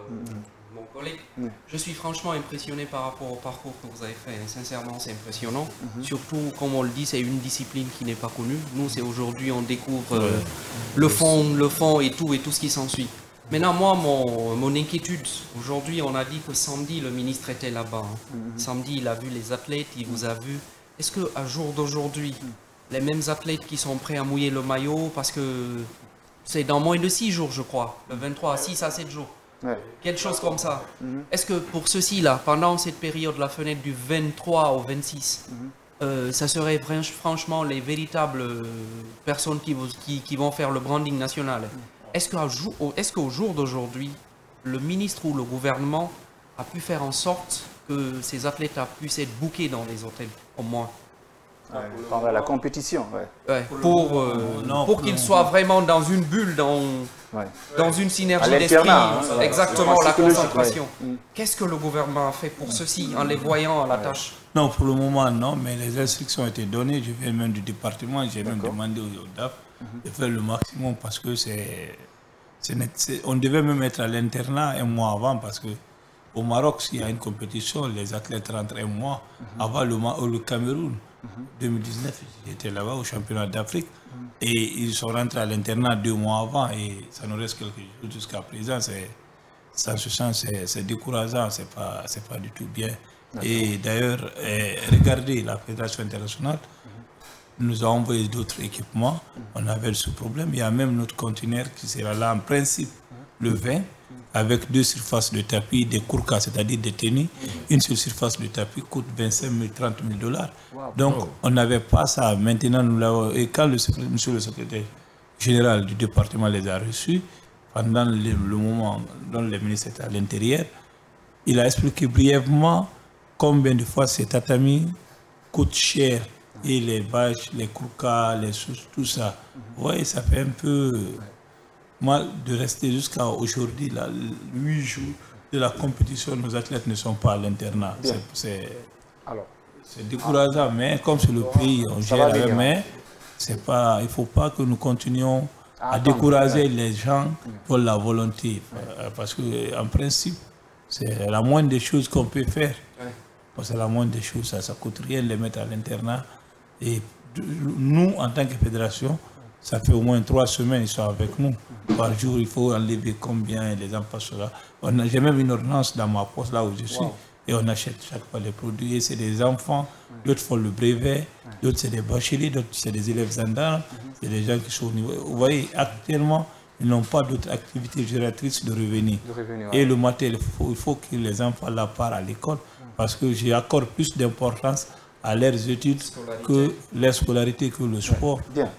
mon collègue, je suis franchement impressionné par rapport au parcours que vous avez fait. Sincèrement, c'est impressionnant. Surtout, comme on le dit, c'est une discipline qui n'est pas connue. Nous, c'est aujourd'hui, on découvre le fond et tout ce qui s'ensuit. Maintenant, moi, mon inquiétude, aujourd'hui, on a dit que samedi, le ministre était là-bas. Samedi, il a vu les athlètes, il vous a vu. Est-ce qu'à jour d'aujourd'hui, les mêmes athlètes qui sont prêts à mouiller le maillot, parce que c'est dans moins de 6 jours, je crois, le 23 à 6 à 7 jours. Quelque chose comme ça. Est-ce que pour ceux-ci-là, pendant cette période, la fenêtre du 23 au 26, ça serait franchement les véritables personnes qui vont faire le branding national? Est-ce qu'au jour d'aujourd'hui, le ministre ou le gouvernement a pu faire en sorte que ces athlètes puissent être bookés dans les hôtels, au moins? Pendant la compétition, pour qu'ils soient vraiment dans une bulle, dans une synergie d'esprit, exactement, la concentration. Qu'est-ce que le gouvernement a fait pour ceci en les voyant à la tâche? Non, pour le moment, non, mais les instructions ont été données. Je viens même du département, j'ai même demandé au DAF de faire le maximum parce que on devait même être à l'internat un mois avant parce que au Maroc, s'il y a une compétition, les athlètes rentrent un mois avant le Cameroun. 2019, j'étais là-bas au championnat d'Afrique et ils sont rentrés à l'internat 2 mois avant et ça nous reste quelques jours jusqu'à présent. Ça se sent, c'est décourageant, c'est pas du tout bien. Et d'ailleurs, regardez, la Fédération internationale nous a envoyé d'autres équipements. On avait ce problème. Il y a même notre conteneur qui sera là en principe le 20 avec 2 surfaces de tapis, des courcas, c'est-à-dire des tenues. Une seule surface de tapis coûte 25 000, 30 000 $. Donc, on n'avait pas ça. Maintenant, nous l'avons. Et quand monsieur le secrétaire général du département les a reçus, pendant le moment dont le ministre était à l'intérieur, il a expliqué brièvement combien de fois ces tatamis coûtent cher. Et les vaches, les courcas, les sources, tout ça. Oui, ça fait un peu mal de rester jusqu'à aujourd'hui, 8 jours de la compétition, nos athlètes ne sont pas à l'internat. C'est décourageant, mais comme c'est le pays, on gère avec main, il ne faut pas que nous continuions à décourager les gens pour la volonté. Parce qu'en principe, c'est la moindre des choses qu'on peut faire. C'est la moindre des choses, ça ne coûte rien de les mettre à l'internat. Et nous, en tant que fédération, ça fait au moins 3 semaines qu'ils sont avec nous. Par jour, il faut enlever combien les enfants sont là. J'ai même une ordonnance dans ma poste là où je suis. Et on achète chaque fois les produits. Et c'est des enfants, d'autres font le brevet, d'autres c'est des bacheliers, d'autres c'est des élèves gendarmes, c'est des gens qui sont au niveau. Vous voyez, actuellement, ils n'ont pas d'autres activités génératrices de revenus. Et le matin, il faut que les enfants là partent à l'école parce que j'accorde plus d'importance à leurs études que leur scolarité, que le sport. Bien.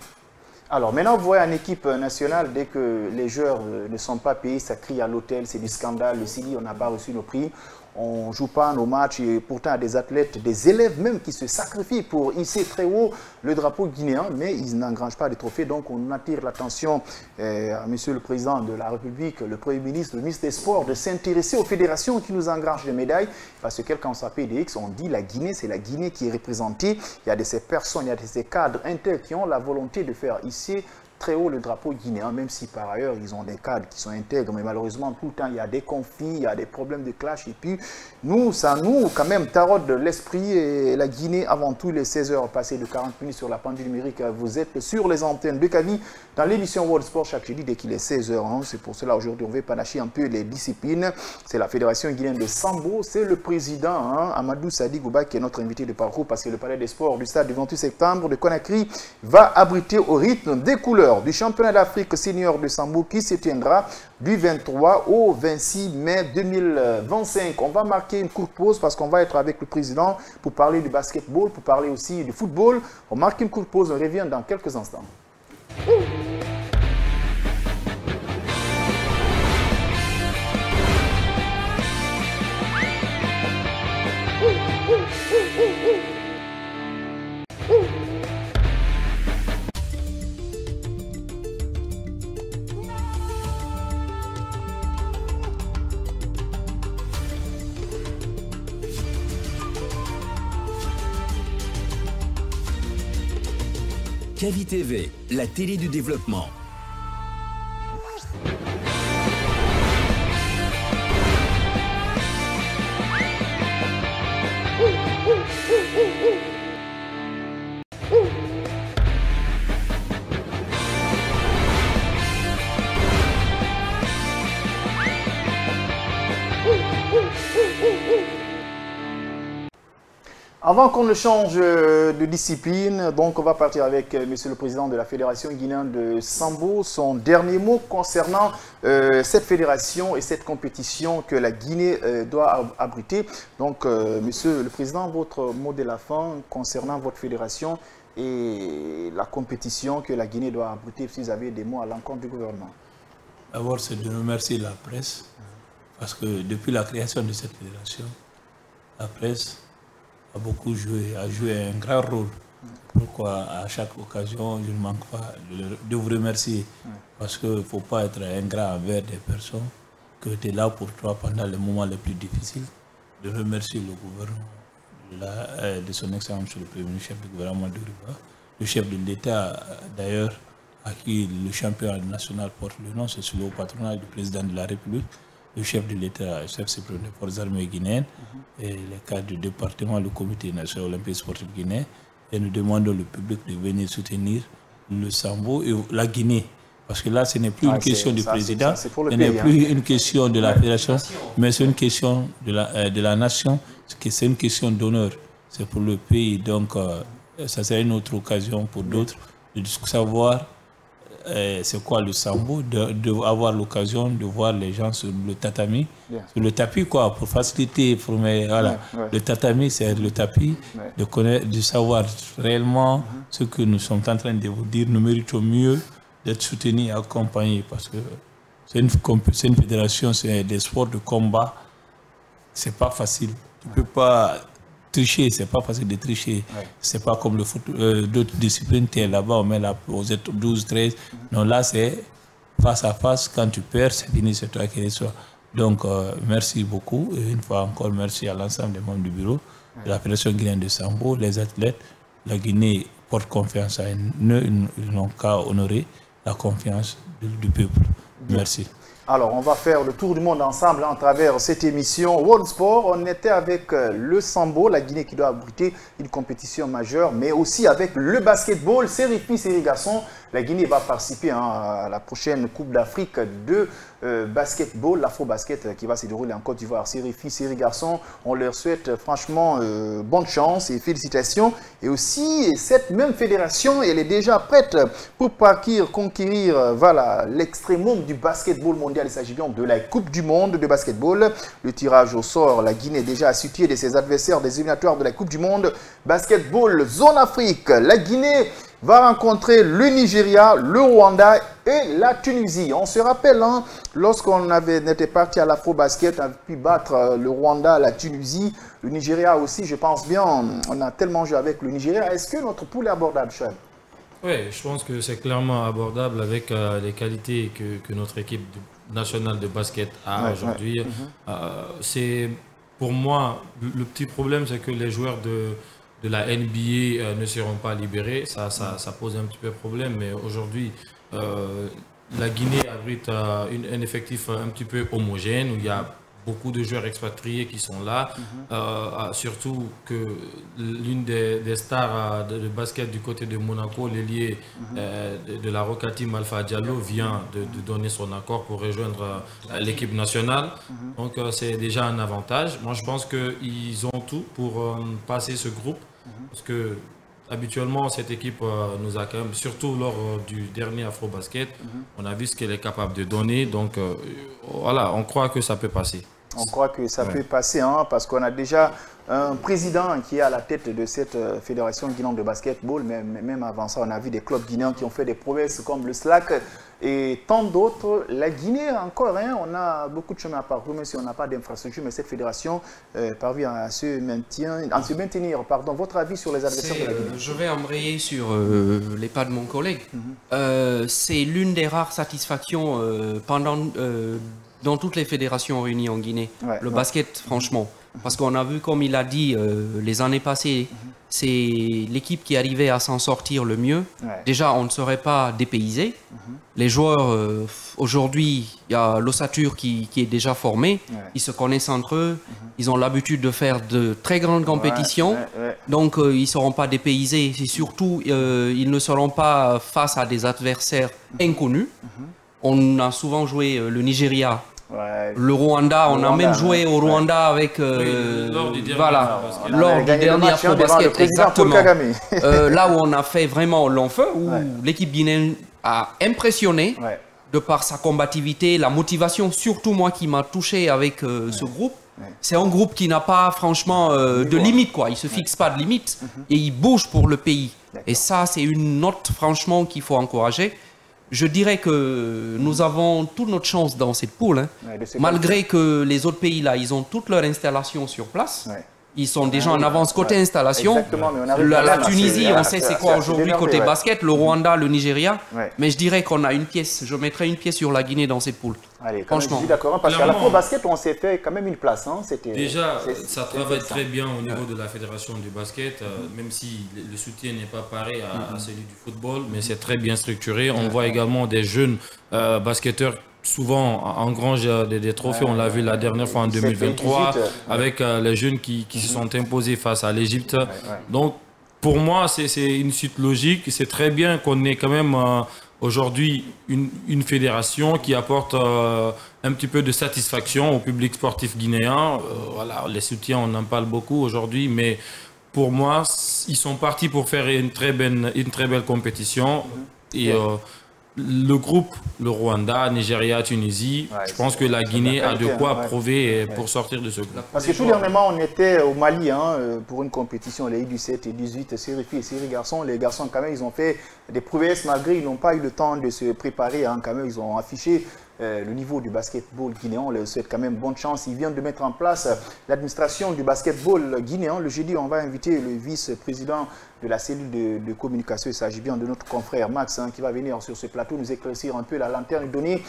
Alors maintenant, vous voyez en équipe nationale, dès que les joueurs ne sont pas payés, ça crie à l'hôtel, c'est du scandale. Le Sili, on n'a pas reçu nos prix. On ne joue pas nos matchs et pourtant il y a des athlètes, des élèves même qui se sacrifient pour hisser très haut le drapeau guinéen, mais ils n'engrangent pas de trophées. Donc on attire l'attention à Monsieur le Président de la République, le Premier ministre, le ministre des Sports, de s'intéresser aux fédérations qui nous engrangent des médailles. Parce que quelqu'un s'appelle PDX, on dit la Guinée, c'est la Guinée qui est représentée. Il y a de ces personnes, il y a de ces cadres internes qui ont la volonté de faire hisser très haut le drapeau guinéen, même si par ailleurs ils ont des cadres qui sont intègres, mais malheureusement tout le temps il y a des conflits, il y a des problèmes de clash, et puis nous, ça nous quand même taraude l'esprit. Et la Guinée, avant tout, les 16 heures passées de 40 minutes sur la pendule numérique, vous êtes sur les antennes de Kavi dans l'émission World Sport chaque jeudi dès qu'il est 16 heures. Hein. C'est pour cela aujourd'hui on va panacher un peu les disciplines. C'est la Fédération guinéenne de Sambo, c'est le président Amadou Sadi Gouba qui est notre invité de parcours, parce que le palais des sports du stade du 28 septembre de Conakry va abriter au rythme des couleurs du championnat d'Afrique senior de Sambo qui se tiendra du 23 au 26 mai 2025. On va marquer une courte pause parce qu'on va être avec le président pour parler du basketball, pour parler aussi du football. On marque une courte pause, on revient dans quelques instants. Kavi TV, la télé du développement. Avant qu'on ne change de discipline, donc on va partir avec Monsieur le Président de la Fédération guinéenne de Sambo. Son dernier mot concernant cette fédération et cette compétition que la Guinée doit abriter. Donc, Monsieur le Président, votre mot de la fin concernant votre fédération et la compétition que la Guinée doit abriter, si vous avez des mots à l'encontre du gouvernement. D'abord, c'est de remercier la presse, parce que depuis la création de cette fédération, la presse a joué un grand rôle. Pourquoi à chaque occasion, je ne manque pas de vous remercier. Parce qu'il ne faut pas être ingrat envers des personnes qui étaient là pour toi pendant les moments les plus difficiles. De remercier le gouvernement de son excellence, le Premier ministre, chef du gouvernement de Riva, le chef de l'État d'ailleurs, à qui le championnat national porte le nom, c'est sous le patronage du président de la République, le chef de l'État, chef suprême des forces armées guinéennes, et les cadres du département, le comité national olympique sportif guinéen. Et nous demandons au public de venir soutenir le Sambo et la Guinée. Parce que là, ce n'est plus une question du président, ce n'est plus une question de la fédération, mais c'est une question de la nation, c'est une question d'honneur. C'est pour le pays. Donc, ça serait une autre occasion pour d'autres de savoir c'est quoi le Sambo, d'avoir l'occasion de voir les gens sur le tatami, sur le tapis, quoi, pour faciliter, voilà. Le tatami, c'est le tapis, de connaître, de savoir réellement ce que nous sommes en train de vous dire. Nous méritons mieux d'être soutenus et accompagnés, parce que c'est une fédération, c'est des sports de combat, c'est pas facile. Tu peux pas tricher, c'est pas facile de tricher. C'est pas comme le foot, d'autres disciplines, tu es là-bas, on met vous êtes 12, 13. Non, là, c'est face à face. Quand tu perds, c'est fini, c'est toi qui reçois. Donc, merci beaucoup. Et une fois encore, merci à l'ensemble des membres du bureau, de la Fédération guinéenne de Sambo, les athlètes. La Guinée porte confiance à eux, ils n'ont qu'à honorer la confiance du peuple. Merci. Alors, on va faire le tour du monde ensemble à travers cette émission World Sport. On était avec le Sambo, la Guinée qui doit abriter une compétition majeure, mais aussi avec le basketball, série filles, série garçons. La Guinée va participer à la prochaine Coupe d'Afrique de basketball, l'Afro-Basket qui va se dérouler en Côte d'Ivoire. Série filles, série garçons, on leur souhaite franchement bonne chance et félicitations. Et aussi, cette même fédération, elle est déjà prête pour partir conquérir l'extrémum du basketball mondial. Il s'agit bien de la Coupe du monde de basketball. Le tirage au sort, la Guinée est déjà située de ses adversaires des éliminatoires de la Coupe du monde. Basketball, zone Afrique. La Guinée va rencontrer le Nigeria, le Rwanda et la Tunisie. On se rappelle, hein, lorsqu'on était parti à l'Afro-Basket, on a pu battre le Rwanda, la Tunisie, le Nigeria aussi, je pense bien. On a tellement joué avec le Nigeria. Est-ce que notre poule est abordable, Chouane? Oui, je pense que c'est clairement abordable avec les qualités que notre équipe nationale de basket a aujourd'hui. C'est, pour moi, le petit problème, c'est que les joueurs de la NBA ne seront pas libérés. Ça pose un petit peu de problème, mais aujourd'hui, la Guinée abrite un effectif un petit peu homogène, où il y a beaucoup de joueurs expatriés qui sont là. Surtout que l'une des stars de basket du côté de Monaco, l'ailier de la Rocati, Alpha Diallo, vient de donner son accord pour rejoindre l'équipe nationale. Donc c'est déjà un avantage. Moi je pense qu'ils ont tout pour passer ce groupe. Parce que habituellement, cette équipe nous a quand même, surtout lors du dernier Afro-Basket, on a vu ce qu'elle est capable de donner. Donc voilà, on croit que ça peut passer. On croit que ça peut passer, hein, parce qu'on a déjà un président qui est à la tête de cette fédération guinéenne de basketball. Mais même avant ça, on a vu des clubs guinéens qui ont fait des prouesses comme le SLAC et tant d'autres. La Guinée, encore, hein, on a beaucoup de chemin à parcourir, même si on n'a pas d'infrastructure. Mais cette fédération parvient à se maintenir. Pardon. Votre avis sur les adversaires de la Guinée? Je vais embrayer sur les pas de mon collègue. C'est l'une des rares satisfactions dans toutes les fédérations réunies en Guinée. Le basket, franchement. Parce qu'on a vu, comme il a dit, les années passées, c'est l'équipe qui arrivait à s'en sortir le mieux. Déjà, on ne serait pas dépaysé. Les joueurs, aujourd'hui, il y a l'ossature qui est déjà formée. Ils se connaissent entre eux. Ils ont l'habitude de faire de très grandes compétitions. Donc, ils ne seront pas dépaysés. Et surtout, ils ne seront pas face à des adversaires inconnus. On a souvent joué le Nigeria. Le Rwanda, on a même joué au Rwanda avec lors du dernier Afro-Basket, exactement. Là où on a fait vraiment long feu, où l'équipe guinéenne a impressionné de par sa combativité, la motivation, surtout moi qui m'a touché avec ce groupe. C'est un groupe qui n'a pas franchement de limite, quoi. Il ne se fixe pas de limite et il bouge pour le pays. Et ça, c'est une note franchement qu'il faut encourager. Je dirais que nous avons toute notre chance dans cette poule, hein. Malgré que les autres pays, là, ils ont toute leur installation sur place. Ils sont déjà en avance côté installation. La Tunisie, on sait c'est quoi aujourd'hui côté basket, le Rwanda, le Nigeria. Mais je dirais qu'on a une pièce, je mettrais une pièce sur la Guinée dans cette poule. Allez, franchement. Je suis d'accord, parce qu'à la Pro Basket, on s'est fait quand même une place. Hein. Déjà, ça travaille très bien au niveau de la fédération du basket, même si le soutien n'est pas pareil à celui du football, mais c'est très bien structuré. On voit également des jeunes basketteurs souvent engrange des trophées. On l'a vu la dernière fois en 2023 avec les jeunes qui se sont imposés face à l'Égypte. Donc pour moi c'est une suite logique. C'est très bien qu'on ait quand même aujourd'hui une fédération qui apporte un petit peu de satisfaction au public sportif guinéen. Voilà, les soutiens on en parle beaucoup aujourd'hui, mais pour moi ils sont partis pour faire une très belle compétition. Et le groupe, le Rwanda, Nigeria, Tunisie, je pense que la Guinée a de quoi prouver pour sortir de ce groupe. Parce que tout dernièrement, on était au Mali pour une compétition, les U17 et 18, série filles et série garçons. Les garçons, quand même, ils ont fait des prouesses malgré ils n'ont pas eu le temps de se préparer. Quand même, ils ont affiché le niveau du basketball guinéen. On leur souhaite quand même bonne chance. Ils viennent de mettre en place l'administration du basketball guinéen. Le jeudi, on va inviter le vice-président de la cellule de communication. Il s'agit bien de notre confrère Max qui va venir sur ce plateau nous éclaircir un peu la lanterne et donner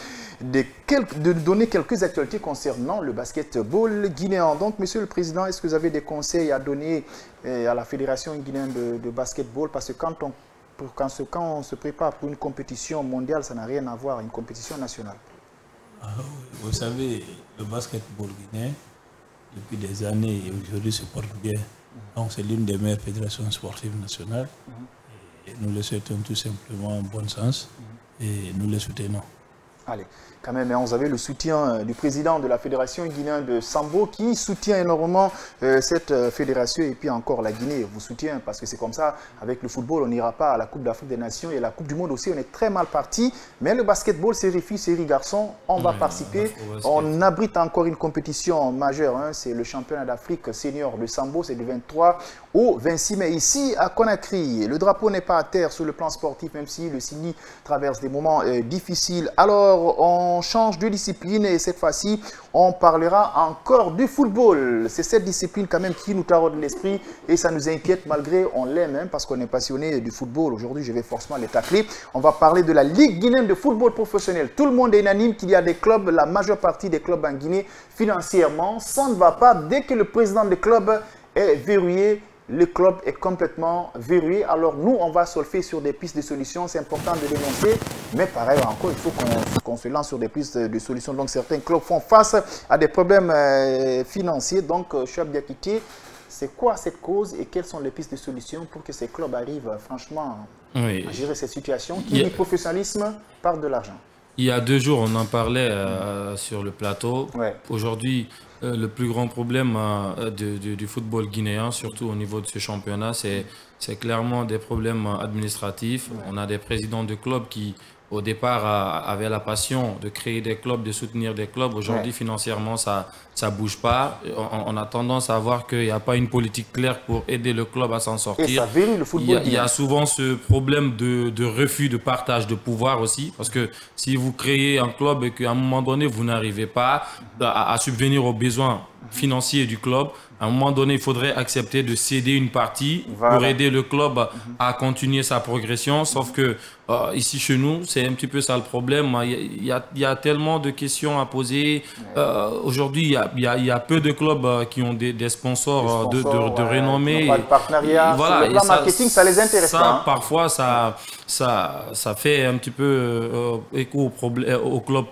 quelques actualités concernant le basketball guinéen. Donc, Monsieur le Président, est-ce que vous avez des conseils à donner à la Fédération guinéenne de basketball? Parce que quand on se prépare pour une compétition mondiale, ça n'a rien à voir, une compétition nationale. Vous savez, le basketball guinéen, depuis des années et aujourd'hui, se porte bien. Donc, c'est l'une des meilleures fédérations sportives nationales. Et nous le souhaitons tout simplement en bon sens et nous le soutenons. Allez, quand même, vous avez le soutien du président de la Fédération guinéenne de Sambo qui soutient énormément cette fédération et puis encore la Guinée vous soutient parce que c'est comme ça, avec le football, on n'ira pas à la Coupe d'Afrique des Nations et la Coupe du Monde aussi, on est très mal parti. Mais le basketball, série filles, série garçons, on va participer. On abrite encore une compétition majeure, hein, c'est le championnat d'Afrique senior de Sambo, c'est du 23 au 26 mai. Ici, à Conakry, le drapeau n'est pas à terre sur le plan sportif, même si le Sini traverse des moments difficiles. Alors, on change de discipline et cette fois-ci, on parlera encore du football. C'est cette discipline quand même qui nous taraude l'esprit et ça nous inquiète malgré on l'aime hein, parce qu'on est passionné du football. Aujourd'hui, je vais forcément les tacler. On va parler de la Ligue guinéenne de football professionnel. Tout le monde est unanime qu'il y a des clubs, la majeure partie des clubs en Guinée, financièrement, ça ne va pas. Dès que le président des clubs est verrouillé, le club est complètement verrouillé. Alors nous, on va surfer sur des pistes de solutions. C'est important de dénoncer. Mais pareil, encore, il faut qu'on se lance sur des pistes de solutions. Donc certains clubs font face à des problèmes financiers. Donc, Chouab Diakité, c'est quoi cette cause et quelles sont les pistes de solutions pour que ces clubs arrivent franchement à gérer cette situation qui, du professionnalisme, part de l'argent? Il y a 2 jours, on en parlait sur le plateau. Aujourd'hui, le plus grand problème du football guinéen, surtout au niveau de ce championnat, c'est clairement des problèmes administratifs. On a des présidents de clubs qui, au départ, avaient la passion de créer des clubs, de soutenir des clubs. Aujourd'hui, financièrement, ça ne bouge pas. On a tendance à voir qu'il n'y a pas une politique claire pour aider le club à s'en sortir. Et ça verrouille le football. Il y a souvent ce problème de refus de partage de pouvoir aussi. Parce que si vous créez un club et qu'à un moment donné, vous n'arrivez pas à subvenir aux besoins financiers du club, à un moment donné, il faudrait accepter de céder une partie pour aider le club à continuer sa progression. Sauf que ici, chez nous, c'est un petit peu ça le problème. Il y a tellement de questions à poser. Aujourd'hui, il y a peu de clubs qui ont des sponsors de renommée. Pas de partenariat. Voilà, sur le plan marketing, ça les intéresse pas. Hein. Parfois, ça fait un petit peu écho au club.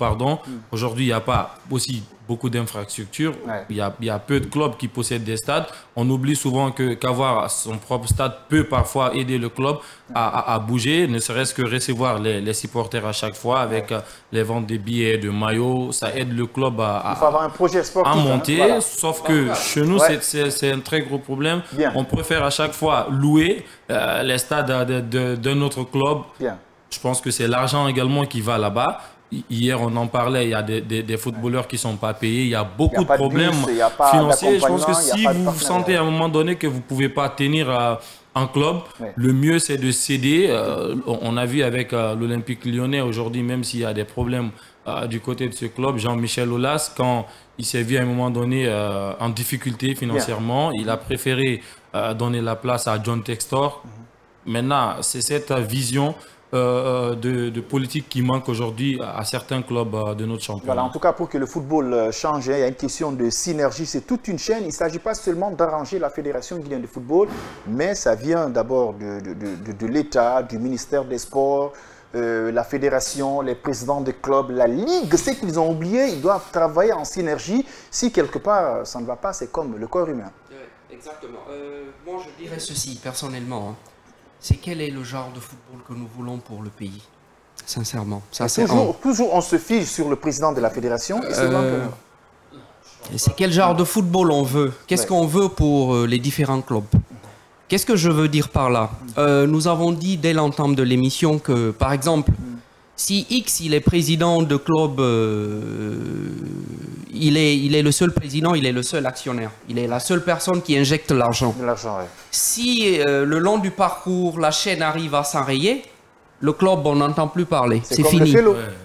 Aujourd'hui, il n'y a pas aussi beaucoup d'infrastructures. Il y a peu de clubs qui possèdent des stades. On oublie souvent qu'avoir son propre stade peut parfois aider le club à bouger, ne serait-ce que recevoir les supporters à chaque fois avec les ventes de billets, de maillots. Ça aide le club il faut avoir un projet sportif, à monter. Hein, voilà. Sauf que chez nous, c'est un très gros problème. On préfère à chaque fois louer les stades d'un autre club. Je pense que c'est l'argent également qui va là-bas. Hier, on en parlait, il y a des footballeurs qui ne sont pas payés, il y a beaucoup de problèmes financiers. Je pense que si vous vous sentez à un moment donné que vous ne pouvez pas tenir un club, le mieux c'est de céder. On a vu avec l'Olympique Lyonnais aujourd'hui, même s'il y a des problèmes du côté de ce club, Jean-Michel Aulas, quand il s'est vu à un moment donné en difficulté financièrement, il a préféré donner la place à John Textor. Maintenant, c'est cette vision de politique qui manque aujourd'hui à certains clubs de notre championnat. Voilà, en tout cas, pour que le football change, il y a une question de synergie, c'est toute une chaîne. Il ne s'agit pas seulement d'arranger la Fédération guinéenne de football, mais ça vient d'abord de l'État, du ministère des Sports, la fédération, les présidents des clubs, la ligue. Ce qu'ils ont oublié, ils doivent travailler en synergie. Si quelque part ça ne va pas, c'est comme le corps humain. Exactement. Moi, je dirais ceci personnellement. C'est quel est le genre de football que nous voulons pour le pays, sincèrement. Ça, toujours on se fige sur le président de la fédération. C'est quel genre de football on veut? Qu'est-ce qu'on veut pour les différents clubs? Qu'est-ce que je veux dire par là? Nous avons dit dès l'entame de l'émission que, par exemple, si X il est président de club, il est le seul président, il est le seul actionnaire. Il est la seule personne qui injecte l'argent. Si le long du parcours, la chaîne arrive à s'enrayer, le club, on n'entend plus parler. C'est fini.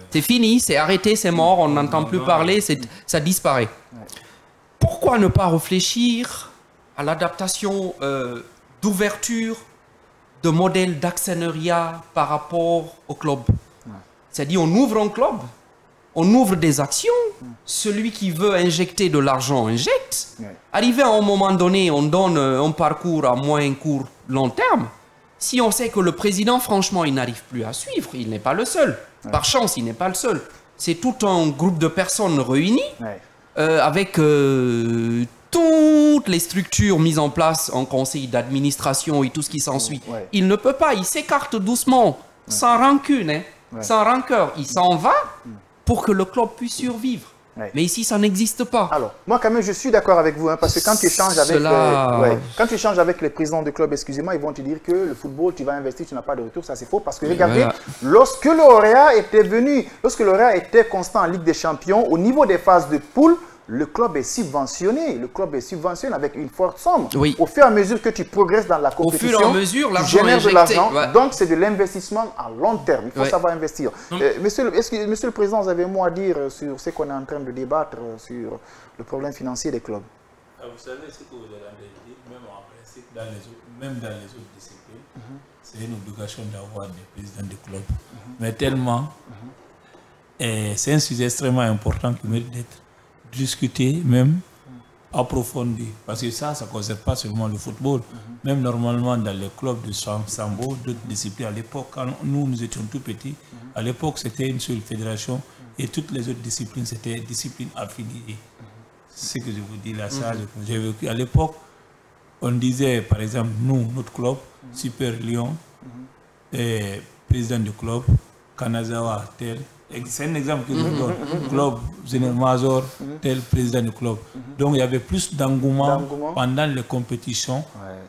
C'est fini, c'est arrêté, c'est mort, on n'entend plus parler, ça disparaît. Pourquoi ne pas réfléchir à l'adaptation d'ouverture de modèles d'actionnariat par rapport au club? C'est-à-dire, on ouvre un club, on ouvre des actions, celui qui veut injecter de l'argent injecte. Arrivé à un moment donné, on donne un parcours à moyen, court, long terme. Si on sait que le président, franchement, il n'arrive plus à suivre, il n'est pas le seul. Par chance, il n'est pas le seul. c'est tout un groupe de personnes réunies avec toutes les structures mises en place en conseil d'administration et tout ce qui s'ensuit. Il ne peut pas, il s'écarte doucement, sans rancune, hein, sans rancœur. Il s'en va pour que le club puisse survivre. Mais ici, ça n'existe pas. Alors, moi, quand même, je suis d'accord avec vous, hein, parce que quand tu échanges avec, quand tu échanges avec les présidents de club, excusez-moi, ils vont te dire que le football, tu vas investir, tu n'as pas de retour. Ça, c'est faux. Parce que regardez, lorsque le lauréat était venu, lorsque le lauréat était constant en Ligue des Champions, au niveau des phases de poule, le club est subventionné. Le club est subventionné avec une forte somme. Au fur et à mesure que tu progresses dans la compétition, au fur et à mesure, tu génères de l'argent. Donc, c'est de l'investissement à long terme. Il faut savoir investir. Monsieur le Président, vous avez un mot à dire sur ce qu'on est en train de débattre sur le problème financier des clubs? Vous savez ce que vous avez dit, même en principe, même dans les autres disciplines, c'est une obligation d'avoir des présidents de clubs. Mais tellement, c'est un sujet extrêmement important qui mérite d'être discuter, même approfondi. Parce que ça ne concerne pas seulement le football. Même normalement dans les clubs de sambo, d'autres disciplines. À l'époque, quand nous étions tout petits, à l'époque c'était une seule fédération et toutes les autres disciplines, c'était des disciplines affiliées. C'est ce que je vous dis là, ça, j'ai vécu. À l'époque, on disait, par exemple, nous, notre club, Super Lyon, président du club, Kanazawa, tel. C'est un exemple que je vous donne. Club, Général Mazor, tel président du club. Donc il y avait plus d'engouement pendant les compétitions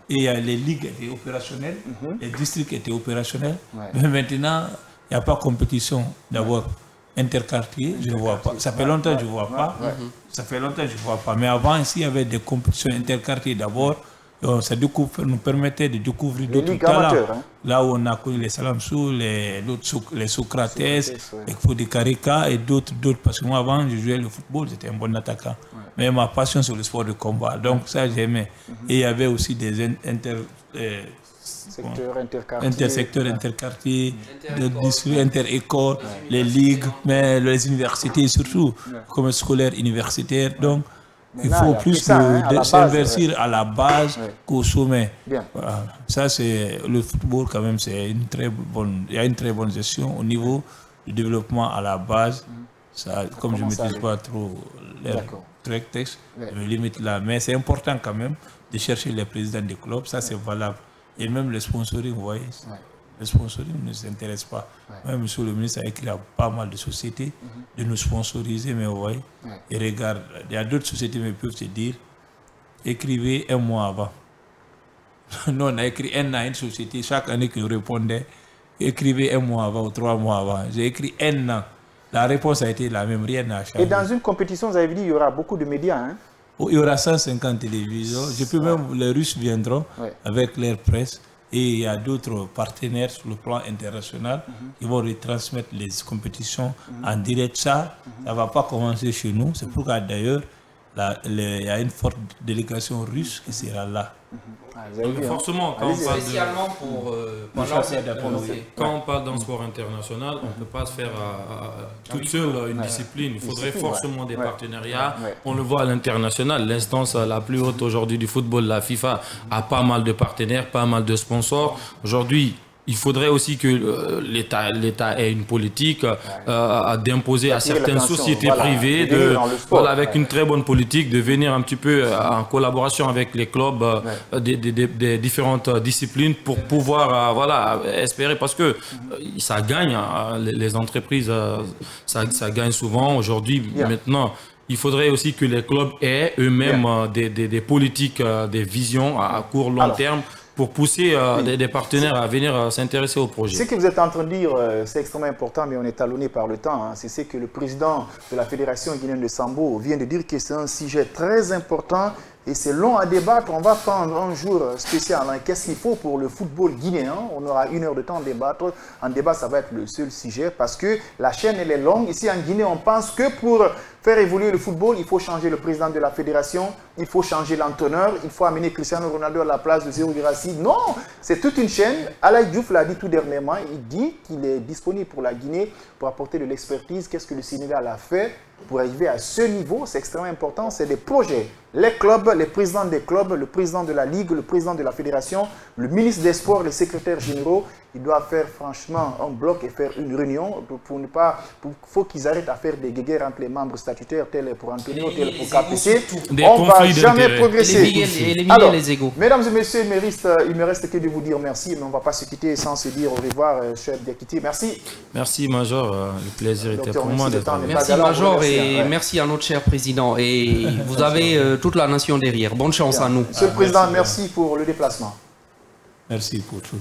et les ligues étaient opérationnelles, les districts étaient opérationnels. Mais maintenant, il n'y a pas de compétition d'abord interquartier, je ne vois pas. Ça fait longtemps que je ne vois pas. Ça fait longtemps que je ne vois pas. Mais avant, ici, il y avait des compétitions interquartiers d'abord. Ça nous permettait de découvrir d'autres talents. Là où on a connu les Salamsou, les Socrates, les Fodikarika et d'autres. Parce que moi, avant, je jouais le football, j'étais un bon attaquant. Mais ma passion, c'est le sport de combat. Donc ça, j'aimais. Et il y avait aussi des intersecteurs, interquartiers, inter-écoles, les ligues, mais les universités surtout, comme scolaire universitaire. Donc, il faut plus s'investir à la base qu'au sommet. Voilà. Ça, c'est le football quand même, c'est une très bonne. Il y a une très bonne gestion au niveau du développement à la base. Ça, comme je ne maîtrise pas trop les textes, je me limite là. Mais c'est important quand même de chercher les présidents des clubs. Ça, c'est valable. Et même les sponsoring, vous voyez. Le sponsoring ne s'intéresse pas. Même monsieur le ministre a écrit à pas mal de sociétés de nous sponsoriser, mais vous voyez, et regarde, il y a d'autres sociétés qui peuvent te dire, écrivez un mois avant. Nous, on a écrit un an à une société, chaque année qui répondait, écrivez un mois avant ou 3 mois avant. J'ai écrit un an. La réponse a été la même, rien n'a changé. Et dans une compétition, vous avez dit, il y aura beaucoup de médias, hein? Il y aura 150 télévisions. Je peux même, les Russes viendront avec leur presse. Et il y a d'autres partenaires sur le plan international qui vont retransmettre les compétitions en direct. Ça ne va pas commencer chez nous. C'est pourquoi d'ailleurs, il y a une forte délégation russe qui sera là. Forcément, quand on parle d'un sport international, on ne peut pas se faire toute seule une discipline. Il faudrait forcément des partenariats. On le voit à l'international. L'instance la plus haute aujourd'hui du football, la FIFA, a pas mal de partenaires, pas mal de sponsors. Aujourd'hui, il faudrait aussi que l'État ait une politique d'imposer à certaines sociétés privées, avec une très bonne politique, de venir un petit peu en collaboration avec les clubs des différentes disciplines pour pouvoir espérer, parce que ça gagne, les entreprises, ça gagne souvent. Aujourd'hui, maintenant, il faudrait aussi que les clubs aient eux-mêmes des politiques, des visions à court, long terme, pour pousser des partenaires à venir s'intéresser au projet. Ce que vous êtes en train de dire, c'est extrêmement important, mais on est talonné par le temps. Hein. C'est ce que le président de la Fédération guinéenne de Sambo vient de dire, que c'est un sujet très important et c'est long à débattre. On va prendre un jour spécial. Hein. Qu'est-ce qu'il faut pour le football guinéen? On aura 1 heure de temps à débattre. En débat, ça va être le seul sujet parce que la chaîne, elle est longue. Ici, en Guinée, on pense que pour faire évoluer le football, il faut changer le président de la fédération, il faut changer l'entraîneur, il faut amener Cristiano Ronaldo à la place de Zéro Girassi. Non, c'est toute une chaîne. Alain Diouf l'a dit tout dernièrement. Il dit qu'il est disponible pour la Guinée pour apporter de l'expertise. Qu'est-ce que le Sénégal a fait pour arriver à ce niveau, c'est extrêmement important, c'est des projets. Les clubs, les présidents des clubs, le président de la Ligue, le président de la Fédération, le ministre des Sports, les secrétaires généraux, ils doivent faire franchement un bloc et faire une réunion pour ne pas... Il faut qu'ils arrêtent à faire des guerres entre les membres statutaires, tels pour Antonio, tels pour KPC. On ne va jamais progresser. Alors, mesdames et messieurs, il me reste que de vous dire merci, mais on ne va pas se quitter sans se dire au revoir, chef Diakité. Merci. Merci, Major. Le plaisir était pour moi d'être avec vous. Merci, Major, et merci à notre cher président. Et vous avez toute la nation derrière. Bonne chance à nous. Monsieur le Président, merci pour le déplacement. Merci pour tout.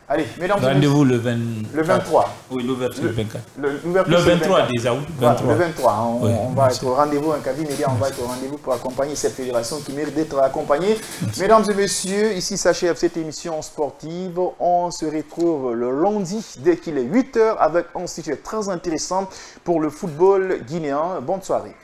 Allez, mesdames et messieurs. Rendez-vous le 23. Oui, l'ouverture le 24. Le 23 déjà, oui. Voilà, le 23. On va être au rendez-vous, un Kavi Média, on va être au rendez-vous pour accompagner cette fédération qui mérite d'être accompagnée. Mesdames et messieurs, ici s'achève cette émission sportive. On se retrouve le lundi dès qu'il est 8 h avec un sujet très intéressant pour le football guinéen. Bonne soirée.